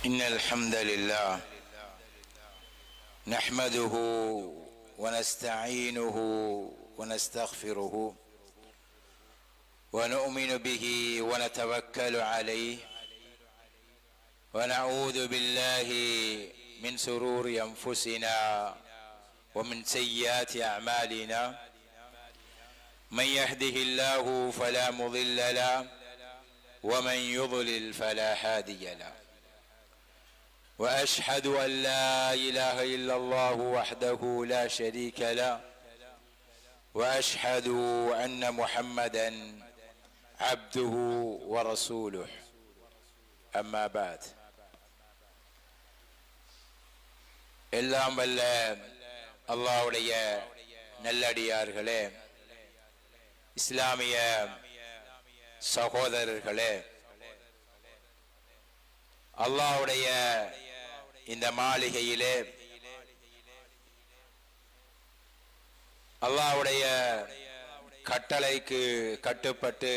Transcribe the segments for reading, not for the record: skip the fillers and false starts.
إن الحمد لله نحمده ونستعينه ونستغفره ونؤمن به ونتوكل عليه ونعوذ بالله من شرور أنفسنا ومن سيئات أعمالنا من يهده الله فلا مضل له ومن يضلل فلا هادي له وأشهد أن لا إله إلا الله وحده لا شريك له وأشهد أن محمدا عبده ورسوله أما بعد எல்லாம் வல்ல அல்லாஹ்வுடைய நல்லடியார்களே, இஸ்லாமிய சகோதரர்களே, அல்லாஹ்வுடைய இந்த மாளிகையிலே அல்லாஹ்வுடைய கட்டளைக்கு கட்டுப்பட்டு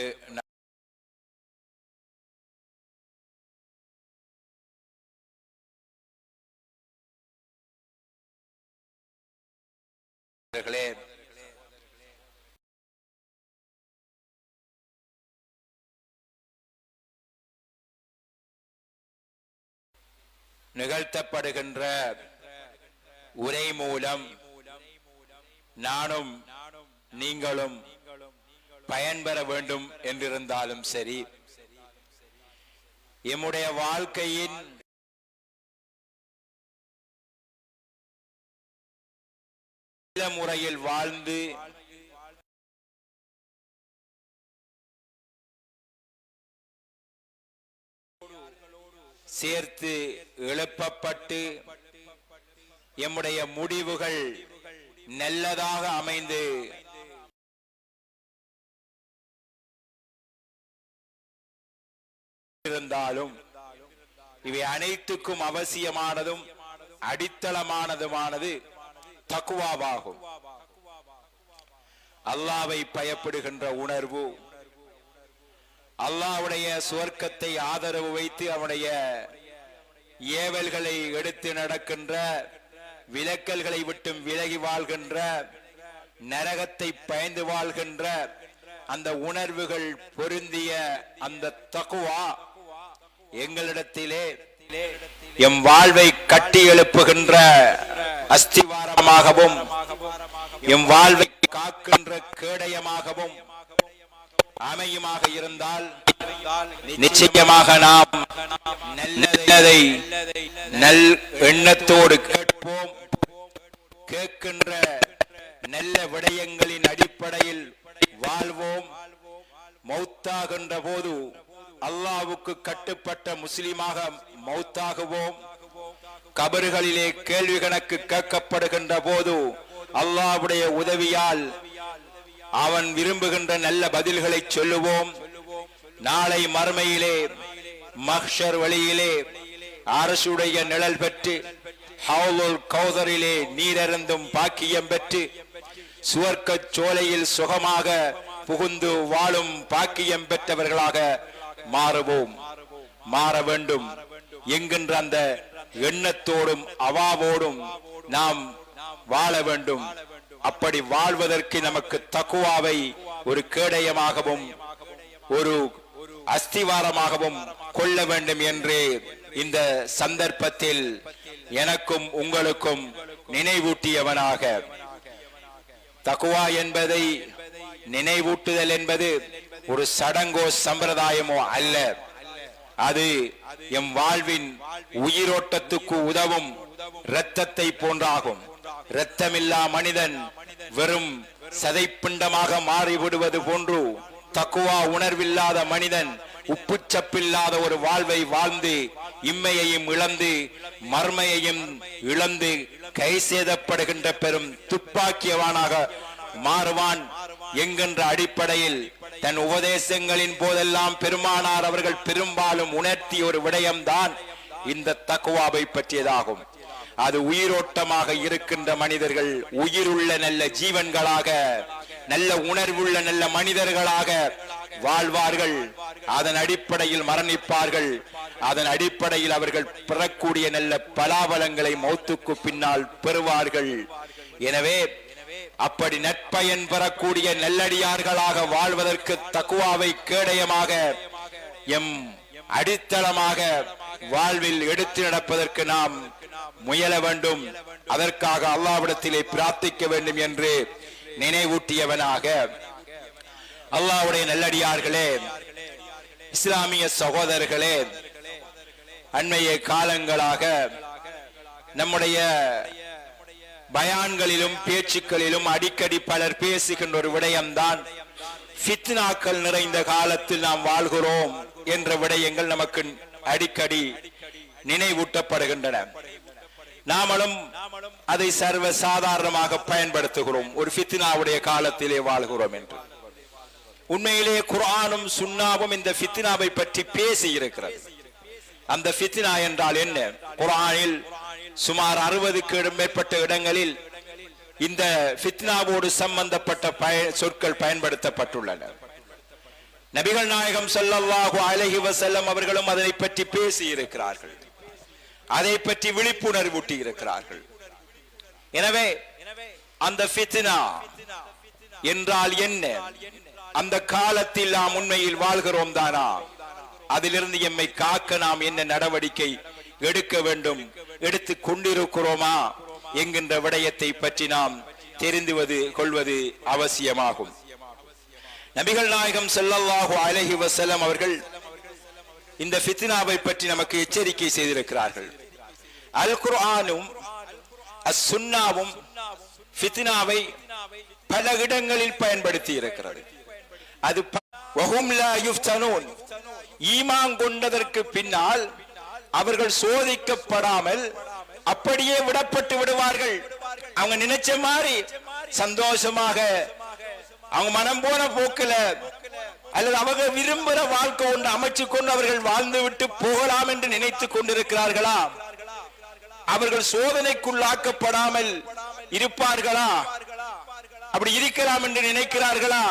நிகழ்த்தப்படுகின்ற உரை மூலம் நானும் நீங்களும் பயன்பெற வேண்டும் என்றிருந்தாலும் சரி, எம்முடைய வாழ்க்கையின் முறையில் வாழ்ந்து சேர்த்து எழுப்பப்பட்டு எம்முடைய முடிவுகள் நல்லதாக அமைந்து இருந்தாலும் இவை அனைத்துக்கும் அவசியமானதும் அடித்தளமானதுமானது தக்வாவாகும். அல்லாஹ்வை பயப்படுகின்ற உணர்வு, அல்லாஹ்வுடைய சுவர்க்கத்தை ஆதரவு வைத்து அவனுடைய ஏவல்களை எடுத்து நடக்கின்ற, விலக்கல்களை விட்டும் விலகி வாழ்கின்ற, நரகத்தை பயந்து வாழ்கின்ற அந்த உணர்வுகள் பொருந்திய அந்த தக்வா எங்களிடத்திலே எம் வாழ்வை கட்டி எழுப்புகின்ற அஸ்திவாரமாகவும் எம் வாழ்வை காக்கின்ற கேடயமாகவும் அமையுமாக இருந்தால் நிச்சயமாக நாம் நல்லதை நல் எண்ணத்தோடு கேட்போம். கேட்கின்ற நல்ல விடயங்களின் அடிப்படையில் வாழ்வோம். மௌத்தாகின்ற போது அல்லாஹ்வுக்கு கட்டுப்பட்ட முஸ்லிமாக மௌத்தாகுவோம். கபறுகளிலே கேள்வி கணக்கு கேட்கப்படுகின்ற போது அல்லாஹ்வுடைய உதவியால் அவன் விரும்புகின்ற நல்ல பதில்களை சொல்லுவோம். நாளை மறுமையிலே மஹ்ஷர் வழியிலே அரசுடைய நிழல் பெற்று ஹவுலுல் கௌதரிலே நீரருந்தும் பாக்கியம் பெற்று சுவர்க்க சோலையில் சுகமாக புகுந்து வாழும் பாக்கியம் பெற்றவர்களாக மாறுவோம், மாற வேண்டும் என்கின்ற அந்த எண்ணத்தோடும் அவாவோடும் நாம் வாழ வேண்டும். அப்படி வாழ்வதற்கு நமக்கு தக்வாவை ஒரு கேடயமாகவும் ஒரு அஸ்திவாரமாகவும் கொள்ள வேண்டும் என்று இந்த சந்தர்ப்பத்தில் எனக்கும் உங்களுக்கும் நினைவூட்டியவனாக, தக்வா என்பதை நினைவூட்டுதல் என்பது ஒரு சடங்கோ சம்பிரதாயமோ அல்ல. அது எம் வாழ்வின் உயிரோட்டத்துக்கு உதவும் இரத்தத்தை போன்றாகும். இரத்தமில்லா மனிதன் வெறும் சதைப்பிண்டமாக மாறிவிடுவது போன்று தக்வா உணர்வில்லாத மனிதன் உப்புச்சப்பில்லாத ஒரு வாழ்வை வாழ்ந்து இம்மையையும் இழந்து மர்மையையும் இழந்து கை சேதப்படுகின்ற பெரும் துப்பாக்கியவானாக மாறுவான் என்கின்ற அடிப்படையில் தன் உபதேசங்களின் போதெல்லாம் பெருமானார் அவர்கள் பெரும்பாலும் உணர்த்திய ஒரு விடயம்தான் இந்த தக்வாவை பற்றியதாகும். அது உயிரோட்டமாக இருக்கின்ற மனிதர்கள் உயிருள்ள நல்ல ஜீவன்களாக நல்ல உணர்வுள்ள நல்ல மனிதர்களாக வாழ்வார்கள். அதன் அடிப்படையில் மரணிப்பார்கள். அதன் அடிப்படையில் அவர்கள் பெறக்கூடிய நல்ல பலாபலங்களை மௌத்துக்கு பின்னால் பெறுவார்கள். எனவே அப்படி நற்பயன் பெறக்கூடிய நல்லடியார்களாக வாழ்வதற்கு தக்வாவை கேடயமாக எம் அடித்தளமாக வாழ்வில் எடுத்து நடப்பதற்கு நாம் முயல வேண்டும். அதற்காக அல்லாஹ்விடத்திலே பிரார்த்திக்க வேண்டும் என்று நினைவூட்டியவனாக, அல்லாஹ்வுடைய நல்லடியார்களே, இஸ்லாமிய சகோதரர்களே, அண்மைய காலங்களாக நம்முடைய பயான்களிலும் பேச்சுக்களிலும் அடிக்கடி பலர் பேசுகின்ற ஒரு விடயம்தான் ஃபித்னாக்கள் நிறைந்த காலத்தில் நாம் வாழ்கிறோம் என்ற விடயங்கள் நமக்கு அடிக்கடி நினைவூட்டப்படுகின்றன. நாமளும் அதை சர்வ சாதாரணமாக பயன்படுத்துகிறோம். ஒரு ஃபித்னாவுடைய காலத்திலே வாழ்கிறோம் என்று. உண்மையிலே குர்ஆனும் சுன்னாவும் இந்த ஃபித்னாவை பற்றி பேசி இருக்கிறது. அந்த ஃபித்னா என்றால் என்ன? குர்ஆனில் சுமார் 60க்கு மேற்பட்ட இடங்களில் இந்த ஃபித்னாவோடு சம்பந்தப்பட்ட சொற்கள் பயன்படுத்தப்பட்டுள்ளன. நபிகள் நாயகம் ஸல்லல்லாஹு அலைஹி வஸல்லம் அவர்களும் அதை பற்றி பேசி இருக்கிறார்கள். அதை பற்றி விழிப்புணர்வூட்டி இருக்கிறார்கள். எனவே அந்த ஃபித்னா என்றால் என்ன? அந்த காலத்தில் நாம் உண்மையில் வாழ்கிறோம் தானா? அதிலிருந்து எம்மை காக்க நாம் என்ன நடவடிக்கை எடுக்க வேண்டும், எடுத்து கொண்டிருக்கிறோமா என்கின்ற விடயத்தை பற்றி நாம் தெரிந்து கொள்வது அவசியமாகும். நபிகள் நாயகம் ஸல்லல்லாஹு அலைஹி வஸல்லம் அவர்கள் இந்த ஃபித்னாவை பற்றி நமக்கு எச்சரிக்கை செய்திருக்கிறார்கள். அல் குர்ஆனும் அஸ்-சுன்னாவும் ஃபித்னாவை பல இடங்களில் பயன்படுத்தி இருக்கிறது. அது வஹும் லா யுஃப்தனூன், ஈமான் கொண்டதற்கு பின்னால் அவர்கள் சோதிக்கப்படாமல் அப்படியே விடப்பட்டு விடுவார்கள். அவங்க நினைச்ச மாதிரி சந்தோஷமாக அவங்க மனம் போன போக்குல அல்லது அவங்க விரும்புகிற வாழ்க்கை ஒன்று அமைச்சு கொண்டு அவர்கள் வாழ்ந்து விட்டு போகலாம் என்று நினைத்துக் கொண்டிருக்கிறார்களா? அவர்கள் சோதனைக்குள்ளாக்கப்படாமல் இருப்பார்களா? அப்படி இருக்கலாம் என்று நினைக்கிறார்களா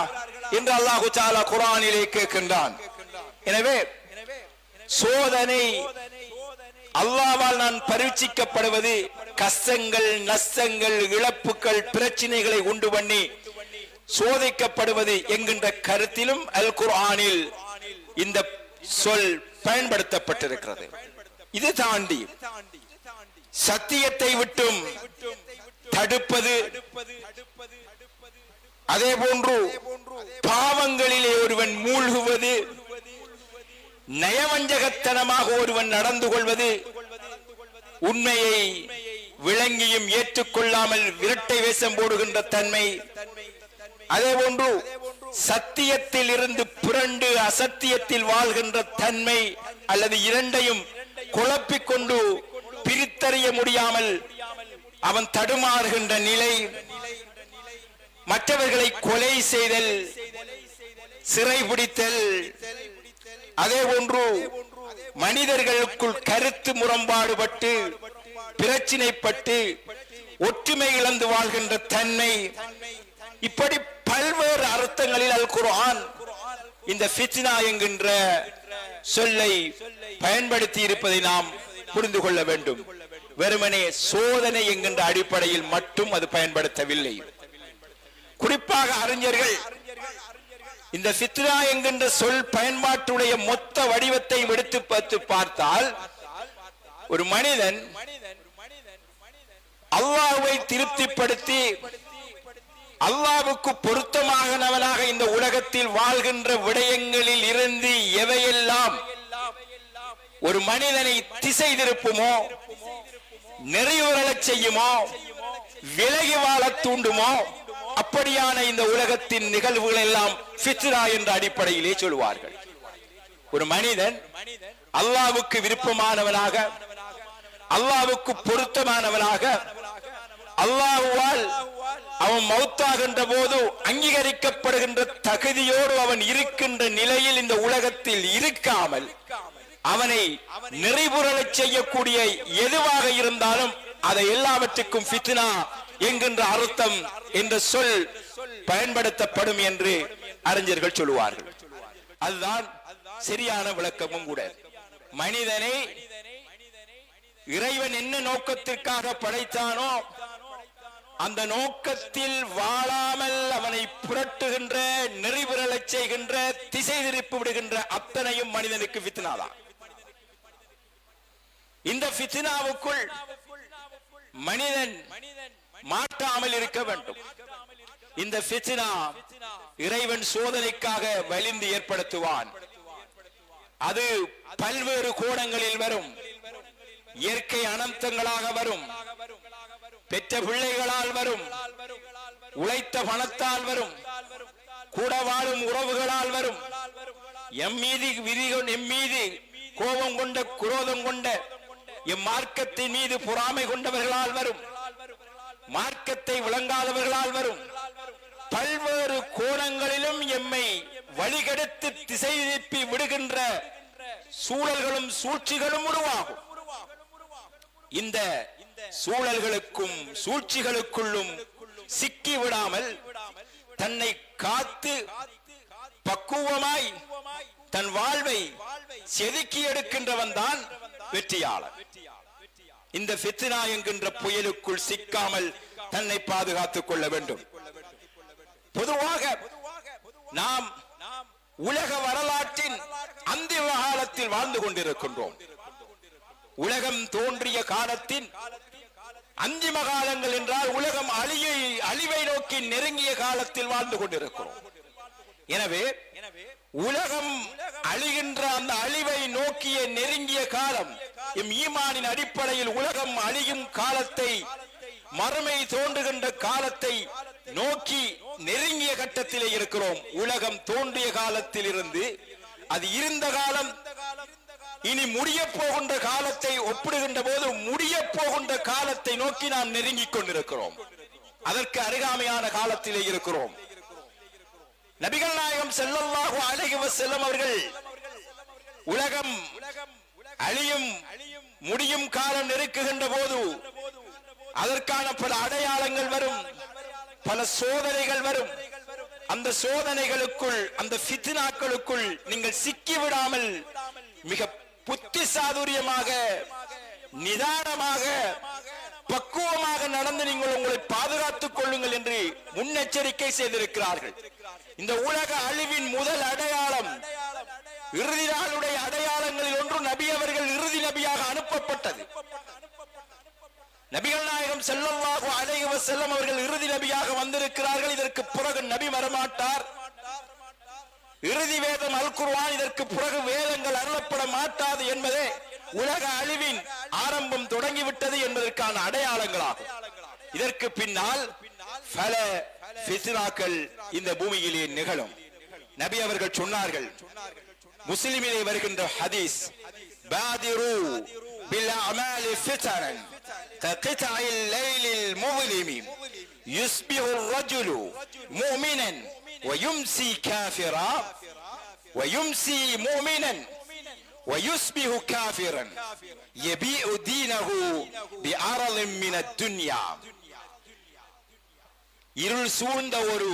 என்று அல்லாஹு தஆலா குர்ஆனிலே கேட்கின்றான். எனவே சோதனை அல்லாஹ்வால் நான் பரீட்சிக்கப்படுவது, கஷ்டங்கள், நஷ்டங்கள், இழப்புகள், பிரச்சனைகளை உண்டு பண்ணி சோதிக்கப்படுவது என்கின்ற கருத்திலும் அல் குர்ஆனில் இந்த சொல் பயன்படுத்தப்பட்டிருக்கிறது. இது தாண்டி சத்தியத்தை விட்டும் தடுப்பது, அதே போன்று பாவங்களிலே ஒருவன் மூழ்குவது, நயவஞ்சகத்தனமாக ஒருவன் நடந்து கொள்வது, உண்மையை விளங்கியும் ஏற்றுக்கொள்ளாமல் விரட்டை வேஷம் போடுகின்ற தன்மை, அதே போன்று சத்தியத்தில் இருந்து புரண்டு அசத்தியத்தில் வாழ்கின்ற தன்மை, அல்லது இரண்டையும் குழப்பிக்கொண்டு பிரித்தறிய முடியாமல் அவன் தடுமாறுகின்ற நிலை, மற்றவர்களை கொலை செய்தல், சிறைபிடித்தல், அதே போன்று மனிதர்களுக்குள் கருத்து முரண்பாடுபட்டு பிரச்சினைப்பட்டு ஒற்றுமை இழந்து வாழ்கின்ற தன்மை, இப்படி பல்வேறு அர்த்தங்களில் அல் குர்ஆன் இந்த ஃபித்னா என்கின்ற சொல்லை பயன்படுத்தி இருப்பதை நாம் புரிந்து கொள்ள வேண்டும். வெறுமனே சோதனை என்கின்ற அடிப்படையில் மட்டும் அது பயன்படுத்தவில்லை. குறிப்பாக அறிஞர்கள் இந்த ஃபித்னா என்கின்ற சொல் பயன்பாட்டுடைய மொத்த வடிவத்தை எடுத்து பார்த்தால், ஒரு மனிதன் அல்லாஹ்வை திருப்திப்படுத்தி அல்லாஹ்வுக்கு பொருத்தமானவனாக இந்த உலகத்தில் வாழ்கின்ற விடயங்களில் இருந்து எவையெல்லாம் ஒரு மனிதனை திசை திருப்புமோ, நெறியுறச் செய்யுமோ, விலகி வாழ தூண்டுமோ, அப்படியான இந்த உலகத்தின் நிகழ்வுகள் எல்லாம் ஃபித்னா என்ற அடிப்படையிலே சொல்வார்கள். ஒரு மனிதன் அல்லாஹ்வுக்கு விருப்பமானவனாக, அல்லாஹ்வுக்கு பொருத்தமானவனாக, அல்லாஹ்வால் அவன் மௌத்தாகின்ற போது அங்கீகரிக்கப்படுகின்ற தகுதியோடு அவன் இருக்கின்ற நிலையில் இந்த உலகத்தில் இருக்காமல் அவனை நெறிபுறச் செய்யக்கூடிய எதுவாக இருந்தாலும் அதை எல்லாவற்றுக்கும் ஃபித்னா என்கின்ற அர்த்தம் என்ற சொல் பயன்படுத்தப்படும் என்று அறிஞர்கள் சொல்லுவார்கள். அதுதான் சரியான விளக்கமும் கூட. மனிதனை இறைவன் என்ன நோக்கத்திற்காக படைத்தானோ அந்த நோக்கத்தில் வாழாமல் அவனை புரட்டுகின்ற, நெறிபிரளச் செய்கின்ற, திசை திருப்பி விடுகின்ற அத்தனையும் மனிதனுக்கு ஃபித்னாதான். இந்த ஃபித்னாவுக்குள் மனிதன் மாட்டாமல் இருக்க வேண்டும். இந்த ஃபித்னா இறைவன் சோதனைக்காக வலிந்து ஏற்படுத்துவான். அது பல்வேறு கோணங்களில் வரும். இயற்கை அனர்த்தங்களாக வரும், பெற்ற பிள்ளைகளால் வரும், உழைத்த பணத்தால் வரும், கூட வாழும் உறவுகளால் வரும், எம் மீது கோபம் கொண்ட, குரோதம் கொண்ட, எம் மார்க்கத்தின் மீது பொறாமை கொண்டவர்களால் வரும், மார்க்கத்தை விளங்காதவர்களால் வரும். பல்வேறு கோணங்களிலும் எம்மை வழிகெடுத்து திசை திருப்பி விடுகின்ற சூழல்களும் சூழ்ச்சிகளும் உருவாகும். இந்த சூழல்களுக்கும் சூழ்ச்சிகளுக்குள்ளும் சிக்கி விடாமல் தன்னை காத்து பக்குவமாய் தன் வாழ்வை செதுக்கி எடுக்கின்றவன் தான் வெற்றியாளர். இந்த ஃபித்னா என்கின்ற புயலுக்குள் சிக்காமல் தன்னை பாதுகாத்துக் கொள்ள வேண்டும். பொதுவாக நாம் உலக வரலாற்றின் அந்திம காலத்தில் வாழ்ந்து கொண்டிருக்கின்றோம். உலகம் தோன்றிய காலத்தின் அந்திம காலங்கள் என்றால் உலகம் அழிவை நோக்கி நெருங்கிய காலத்தில் வாழ்ந்து கொண்டிருக்கிறோம். எனவே உலகம் அழிகின்ற அந்த அழிவை நோக்கிய நெருங்கிய காலம், எம் ஈமானின் அடிப்படையில் உலகம் அழியும் காலத்தை, மறுமை தோன்றுகின்ற காலத்தை நோக்கி நெருங்கிய கட்டத்திலே இருக்கிறோம். உலகம் தோன்றிய காலத்தில் இருந்து அது இருந்த காலம், இனி முடிய போகின்ற காலத்தை ஒப்பிடுகின்ற போது முடிய போகின்ற காலத்தை நோக்கி நாம் நெருங்கிக் கொண்டிருக்கிறோம். அதற்கு அருகாமையான காலத்திலே இருக்கிறோம். நபிகள் நாயகம் ஸல்லல்லாஹு அலைஹி வஸல்லம் அவர்கள் உலகம் அழியும் முடியும் காலம் நெருக்குகின்ற போது அதற்கான பல அடையாளங்கள் வரும், பல சோதனைகள் வரும். அந்த சோதனைகளுக்குள், அந்த ஃபித்னாக்களுக்குள் நீங்கள் சிக்கி விடாமல் மிக புத்தி சாதுரியமாக, நிதானமாக, பக்குவமாக நடந்து நீங்கள் உங்களை பாதுகாத்துக் கொள்ளுங்கள் என்று முன்னெச்சரிக்கை செய்திருக்கிறார்கள். இந்த உலக அழிவின் முதல் அடையாளம், இறுதி நாளுடைய அடையாளங்களில் ஒன்று நபி அவர்கள் இறுதி நபியாக அனுப்பப்பட்டது. நபிகள் நாயகம் ஸல்லல்லாஹு அலைஹி வஸல்லம் அவர்கள் இறுதி நபியாக வந்திருக்கிறார்கள். இதற்கு பிறகு நபி வரமாட்டார். இறுதி வேதம் அல் குர்ஆன், இதற்கு பிறகு வேதங்கள் அருளப்பட மாட்டாது என்பதே உலக அழிவின் ஆரம்பம் தொடங்கிவிட்டது என்பதற்கான அடையாளங்களாகும். இதற்கு பின்னால் பல ஃபித்னாக்கள் இந்த பூமியிலே நிகழும். நபி அவர்கள் சொன்னார்கள், முஸ்லிமிலே வருகின்ற ஹதீஸ், பாதிரு பில் அமாலி ஃபித்னன் ககித்இல் லைலில் முظلم يصبح الرجل مؤمنا ويمسي كافرا ويمسي مؤمنا ويصبح كافرا يبيع دينه بعرض من الدنيا. இருள் சூழ்ந்த ஒரு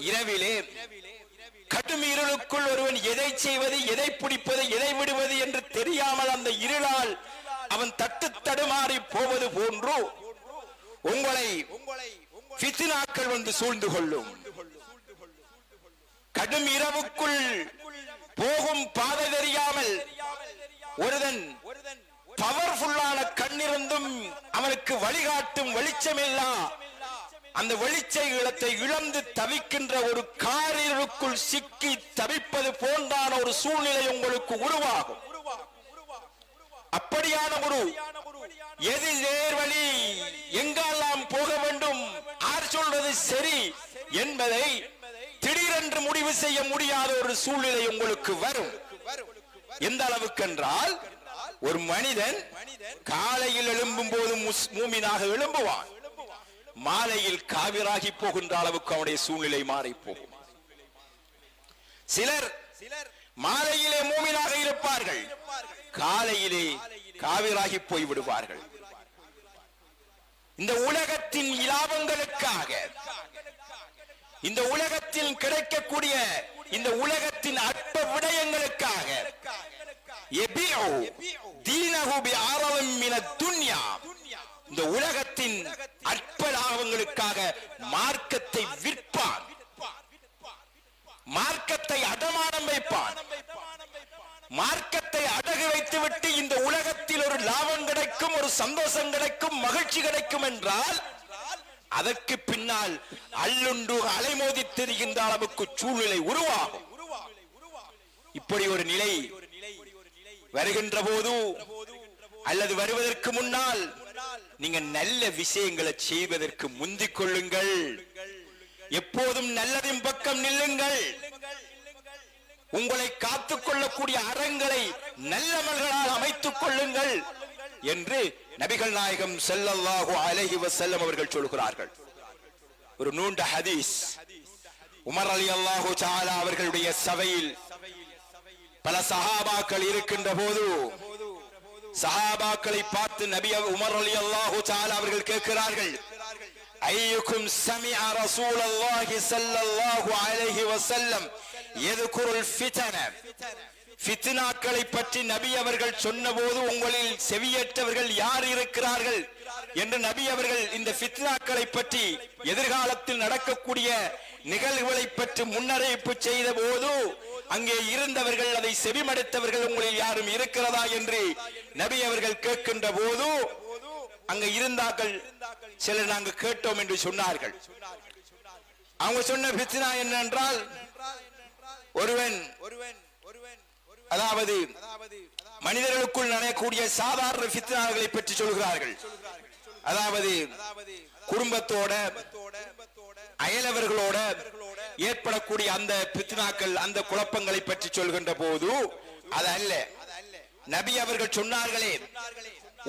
இரவிலே, கடும் இருளுக்குள் ஒருவன் எதை செய்வது, எதை பிடிப்பது, எதை விடுவது என்று தெரியாமல் அந்த இருளால் அவன் தட்டு தடுமாறி போவது போன்று உங்களை ஃபித்னாக்கள் வந்து சூழ்ந்து கொள்ளும். கடும் இரவுக்குள் போகும் பாதை தெரியாமல் ஒருவன் பவர்ஃபுல்லான கண்ணிருந்தும் அவனுக்கு வழிகாட்டும் வெளிச்சமில்லா அந்த வெளிச்ச இடத்தை இழந்து தவிக்கின்ற ஒரு காரிருக்குள் சிக்கி தவிப்பது போன்றான ஒரு சூழ்நிலை உங்களுக்கு உருவாகும். அப்படியான ஒரு எது நேர்வழி, எங்கெல்லாம் போக வேண்டும், யார் சொல்றது சரி என்பதை திடீரென்று முடிவு செய்ய முடியாத ஒரு சூழ்நிலை உங்களுக்கு வரும். எந்த அளவுக்கு என்றால், ஒரு மனிதன் காலையில் எழும்பும் போது மூமினாக எழும்புவான், மாலையில் காவிராகி போகின்ற அளவுக்கு அவனுடைய சூழ்நிலை மாறி போகும். சிலர் மாலையிலே மூமினாக இருப்பார்கள், காலையிலே காவிராகி போய் விடுவார்கள். இந்த உலகத்தின் இலாபங்களுக்காக, இந்த உலகத்தில் கிடைக்கக்கூடிய இந்த உலகத்தின் அற்ப விடயங்களுக்காக இந்த உலகத்தின் அற்ப லாபங்களுக்காக மார்க்கத்தை விற்பான், மார்க்கத்தை அடமானம் வைப்பான். மார்க்கத்தை அடகு வைத்துவிட்டு இந்த உலகத்தில் ஒரு லாபம் கிடைக்கும், ஒரு சந்தோஷம் கிடைக்கும், மகிழ்ச்சி கிடைக்கும் என்றால் அதற்கு பின்னால் அல்லுண்டு அலைமோதி தெரிகின்ற அளவுக்கு சூழ்நிலை உருவாகும். இப்படி ஒரு நிலை வருகின்ற போது அல்லது வருவதற்கு முன்னால் நீங்க நல்ல விஷயங்களை செய்வதற்கு முந்திக் கொள்ளுங்கள். எப்போதும் நல்லதின் பக்கம் நில்லுங்கள். உங்களை காத்துக் கொள்ளக்கூடிய அறங்களை நல்லவர்களால் அமைத்துக் கொள்ளுங்கள் என்று நபிகள் நாயகம் ஸல்லல்லாஹு அலைஹி வஸல்லம் அவர்கள் சொல்கிறார்கள். ஒரு நீண்ட ஹதீஸ். உமர் ரலியல்லாஹு தஆலா அவர்களுடைய சபையில் பல சஹாபாக்கள் இருக்கின்ற போது சஹாபாக்களை பார்த்து நபி உமர் ரலியல்லாஹு தஆலா அவர்கள் கேட்கிறார்கள், ஐயுக்கும் சமிஅ ரசூலுல்லாஹி ஸல்லல்லாஹு அலைஹி வஸல்லம் யذ்குருல் ஃபித்ன, ஃபித்னாக்களை பற்றி நபி அவர்கள் சொன்னபோது உங்களில் செவியற்றவர்கள் யார் இருக்கிறார்கள் என்று நபி அவர்கள் இந்த ஃபித்னாக்களை பற்றி எதிர்காலத்தில் நடக்கக்கூடிய நிகழ்வுகளை பற்றி முன்னறிவிப்பு செய்த போது அங்கே இருந்தவர்கள் அதை செவிமடுத்தவர்கள் உங்களில் யாரும் இருக்கிறதா என்று நபி அவர்கள் கேட்கின்ற போது அங்க இருந்தார்கள் சிலர் நாங்கள் கேட்டோம் என்று சொன்னார்கள். அவங்க சொன்ன ஃபித்னா என்னென்றால், ஒருவன் அதாவது மனிதர்களுக்குள் நடக்கக்கூடிய சாதாரண ஃபித்னாக்களை பற்றி சொல்கிறார்கள். அதாவது குடும்பத்தோட அயலவர்களோட ஏற்படக்கூடிய அந்த ஃபித்னாக்கள், அந்த குழப்பங்களை பற்றி சொல்கின்ற போது அது அல்ல. நபி அவர்கள் சொன்னார்களே,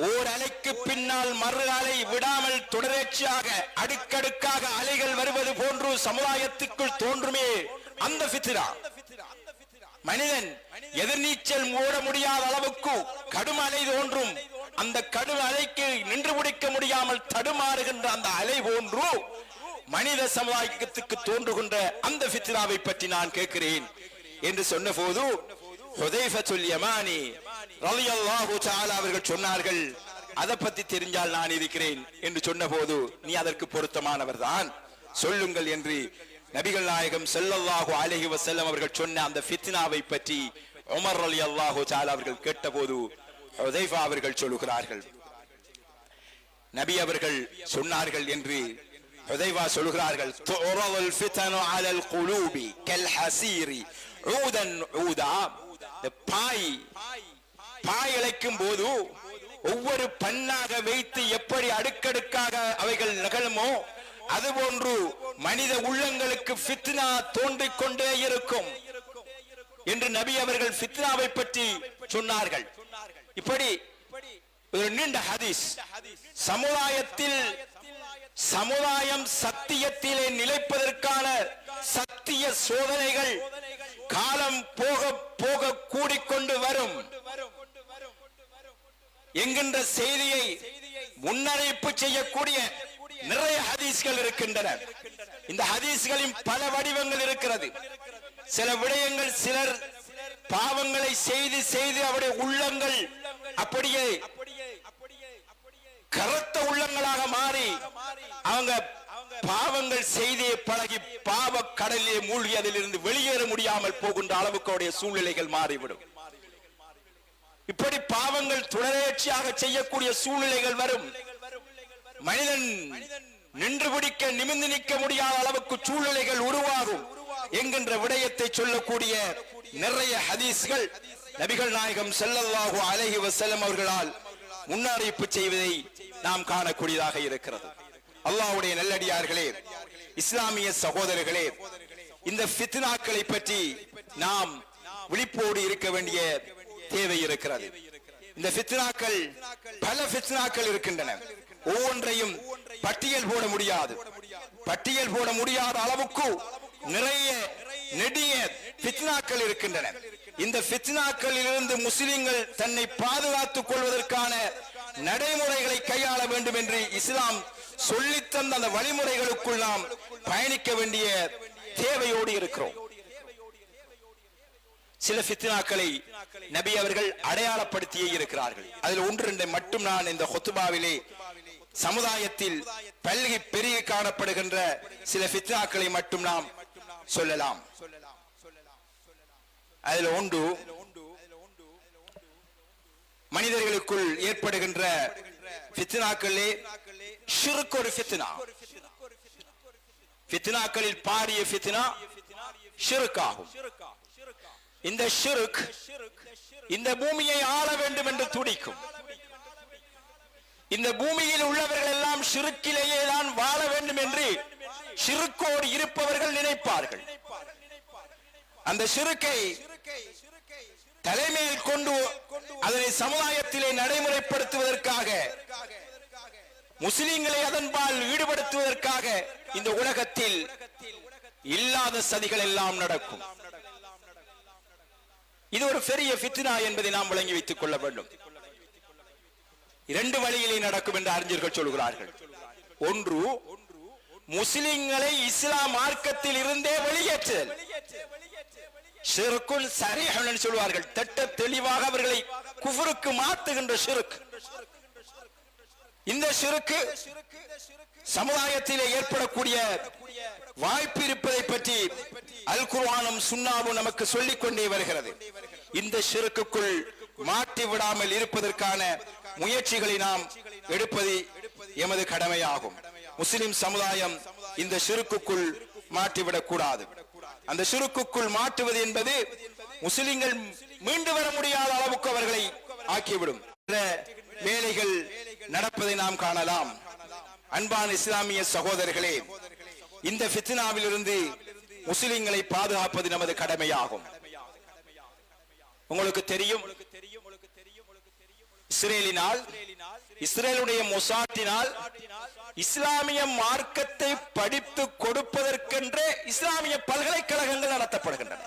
ஓர் அலைக்கு பின்னால் மறு அலை விடாமல் தொடர்ச்சியாக அடுக்கடுக்காக அலைகள் வருவது போன்று சமுதாயத்துக்குள் தோன்றுமே அந்த ஃபித்னா. மனிதன் எதிர்நீச்சல் ஓட முடியாத அளவுக்கு கடும் அலை தோன்றும். அந்த கடும் அலைக்கு நின்று பிடிக்க முடியாமல் தடுமாறுகின்ற அந்த அலை போன்று மனித சமுதாயத்துக்கு தோன்றுகின்ற அந்த ஃபித்னாவை பற்றி நான் கேட்கிறேன் என்று சொன்ன போது ஹுதைஃபத்துல் யமானி ரலியல்லாஹு தஆலா அவர்கள் சொன்னார்கள், அதை பத்தி தெரிஞ்சால் நான் இருக்கிறேன் என்று சொன்ன போது நீ அதற்கு பொருத்தமானவர் தான், சொல்லுங்கள் என்று நபிகள் நாயகம் ஸல்லல்லாஹு அலைஹி வஸல்லம் அவர்கள் சொன்ன அந்த ஃபித்னாவை பற்றி உமர் ரலியல்லாஹு தஆலா அவர்கள் கேட்டபோது ஹுதைஃபா அவர்கள் சொல்கிறார்கள், நபி அவர்கள் சொன்னார்கள் என்று ஹுதைஃபா சொல்கிறார்கள், துரல் ஃபித்னு அலல் குலூபி கல் ஹஸீரி ஊதன் ஊதா. பாய் இழைக்கும் போது ஒவ்வொரு பண்ணாக வைத்து எப்படி அடுக்கடுக்காக அவைகள் நிகழுமோ அதுபோன்று மனித உள்ளங்களுக்கு ஃபித்னா தோன்றிக் கொண்டே இருக்கும் என்று நபி அவர்கள் ஃபித்னாவை பற்றி சொன்னார்கள். இப்படி ஒரு நீண்ட ஹதீஸ். சமுதாயம் சத்தியத்திலே நிலைப்பதற்கான சத்திய சோதனைகள் காலம் போக போக கூடிக்கொண்டு வரும் என்கின்ற செய்தியை முன்னறிவிப்பு செய்யக்கூடிய நிறைய ஹதீஸ்கள் இருக்கின்றன. இந்த ஹதீஸ்களின் பல வடிவங்கள் இருக்கிறது. சில விடயங்கள் சிலர் பாவங்களை செய்து செய்து அவருடைய உள்ளங்கள் அப்படியே கருத்த உள்ளங்களாக மாறி அவங்க பாவங்கள் செய்தே பழகி பாவ கடலிலே மூழ்கி அதிலிருந்து வெளியேற முடியாமல் போகின்ற அளவுக்கு அவருடைய சூழ்நிலைகள் மாறிவிடும். இப்படி பாவங்கள் தொடர்ச்சியாக செய்யக்கூடிய சூழ்நிலைகள் வரும். மனிதன் நின்று பிடிக்க நிமிர்ந்து நிற்க முடியாத அளவுக்கு சூழ்நிலைகள் உருவாகும் என்கின்ற விடயத்தை சொல்லக்கூடிய நிறைய ஹதீஸ்கள் நபிகள் நாயகம் ஸல்லல்லாஹு அலைஹி வஸல்லம் அவர்களால் முன்னறிவிப்பு செய்வதை நாம் காணக்கூடியதாக இருக்கிறது. அல்லாஹ்வுடைய நல்லடியார்களே, இஸ்லாமிய சகோதரர்களே, இந்த ஃபித்னாக்களை பற்றி நாம் விழிப்போடு இருக்க வேண்டிய தேவை இருக்கிறது. இந்த ஃபித்னாக்கள் பல ஃபித்னாக்கள் இருக்கின்றன. ஒவ்வொன்றையும் பட்டியல் போட முடியாது. பட்டியல் போட முடியாத அளவுக்கு நிறைய நெடிய ஃபித்னாக்கள் இருக்கின்றன. இந்த ஃபித்னாக்களில் இருந்து முஸ்லிம்கள் தன்னை பாதுகாத்துக் கொள்வதற்கான நடைமுறைகளை கையாள வேண்டும் என்று இஸ்லாம் சொல்லித்தந்த அந்த வழிமுறைகளுக்குள் நாம் பயணிக்க வேண்டிய தேவையோடு இருக்கிறோம். சில ஃபித்னாக்களை நபி அவர்கள் அடையாளப்படுத்தியே இருக்கிறார்கள். அதில் ஒன்று ரெண்டை மட்டும் நான் இந்த ஹுத்பாவிலே சமுதாயத்தில் பல்கி பெருகி காணப்படுகின்ற சில ஃபித்னாக்களை மட்டும் நாம் சொல்லலாம். அதில் ஒன்று மனிதர்களுக்குள் ஏற்படுகின்ற ஃபித்னாக்களே ஷிர்க் ஒரு ஃபித்னா. ஃபித்னாக்களில் பாரிய ஃபித்னா ஷிர்க் ஆகும். இந்த ஷிர்க் இந்த பூமியை ஆள வேண்டும் என்று துடிக்கும். இந்த பூமியில் உள்ளவர்கள் எல்லாம் ஷிர்க்கிலேயே தான் வாழ வேண்டும் என்று ஷிர்க்கோடு இருப்பவர்கள் நினைப்பார்கள். அந்த ஷிர்க்கை தலைமையில் கொண்டு அதனை சமுதாயத்திலே நடைமுறைப்படுத்துவதற்காக, முஸ்லிம்களை அதன்பால் ஈடுபடுத்துவதற்காக இந்த உலகத்தில் இல்லாத சதிகள் எல்லாம் நடக்கும். இது ஒரு பெரிய ஃபித்னா என்பதை நாம் விளங்கி வைத்துக் கொள்ள வேண்டும். இரண்டு வழியிலே நடக்கும் என்று அறிஞர்கள் சொல்கிறார்கள். ஒன்று, முஸ்லிம்களை இஸ்லாம் மார்க்கத்தில் இருந்தே வெளியேற்றுதல். ஷிர்குன் ஸரீஹ் என்று சொல்வார்கள். திட்ட தெளிவாக அவர்களை குஃப்ருக்கு மாற்றுகின்ற ஷிர்க். இந்த ஷிர்க் சமுதாயத்திலே ஏற்படக்கூடிய வாய்ப்பு இருப்பதை பற்றி அல் குர்ஆனும் சுன்னாவும் நமக்கு சொல்லிக் கொண்டே வருகிறது. இந்த ஷிர்க்குக்குள் மாட்டி விடாமல் இருப்பதற்கான முயற்சிகளை நாம் எடுப்பது எமது கடமையாகும். முஸ்லிம் சமுதாயம் இந்த ஷிர்க்குக்குள் மாட்டிவிடக் கூடாது. அந்த ஷிர்க்குக்குள் மாட்டுவது என்பது முஸ்லிம்கள் மீண்டு வர முடியாத அளவுக்கு அவர்களை ஆக்கிவிடும். வேலைகள் நடப்பதை நாம் காணலாம். அன்பான இஸ்லாமிய சகோதரர்களே, இந்த ஃபித்னாவில் இருந்து முஸ்லிம்களை பாதுகாப்பது நமது கடமையாகும். உங்களுக்கு தெரியும், இஸ்ரேலுடைய மொசாட்டினால் இஸ்லாமிய மார்க்கத்தை படித்து கொடுப்பதற்கென்றே இஸ்லாமிய பல்கலைக்கழகங்கள் நடத்தப்படுகின்றன.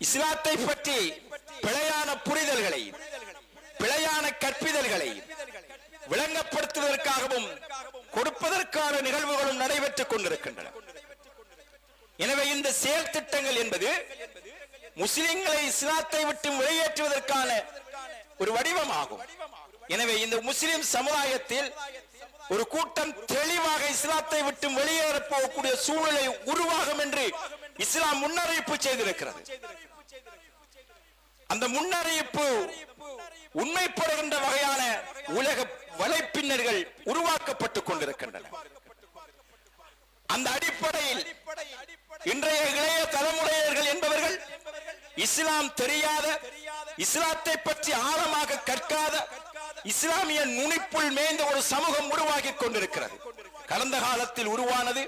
இஸ்லாத்தை பற்றி பிழையான புரிதல்களை, பிழையான கற்பிதல்களை விளங்கப்படுத்துவதற்காகவும் கொடுப்பதற்கான நிகழ்வுகளும் நடைபெற்றுக் கொண்டிருக்கின்றன. எனவே இந்த செயல் திட்டங்கள் என்பது முஸ்லிம்களை இஸ்லாத்தை விட்டு வெளியேற்றுவதற்கான ஒரு வடிவமாகும். எனவே இந்த முஸ்லிம் சமுதாயத்தில் ஒரு கூட்டம் தெளிவாக இஸ்லாத்தை விட்டு வெளியேற போகக்கூடிய சூழலை உருவாகும் என்று இஸ்லாம் முன்னறிவிப்பு செய்திருக்கிறது. அந்த முன்னறிவிப்பு உண்மைப்படுகின்ற வகையான உலக வலைப்பின்னர்கள் உருவாக்கப்பட்டுக் கொண்டிருக்கின்றன. அந்த அடிப்படையில் இன்றைய இளைய தலைமுறையர்கள் என்பவர்கள் இஸ்லாம் தெரியாத, இஸ்லாத்தை பற்றி ஆழமாக கற்காத, இஸ்லாமிய நுனிப்புள் மேய்ந்த ஒரு சமூகம் உருவாகி கொண்டிருக்கிறது. கடந்த காலத்தில் உருவானது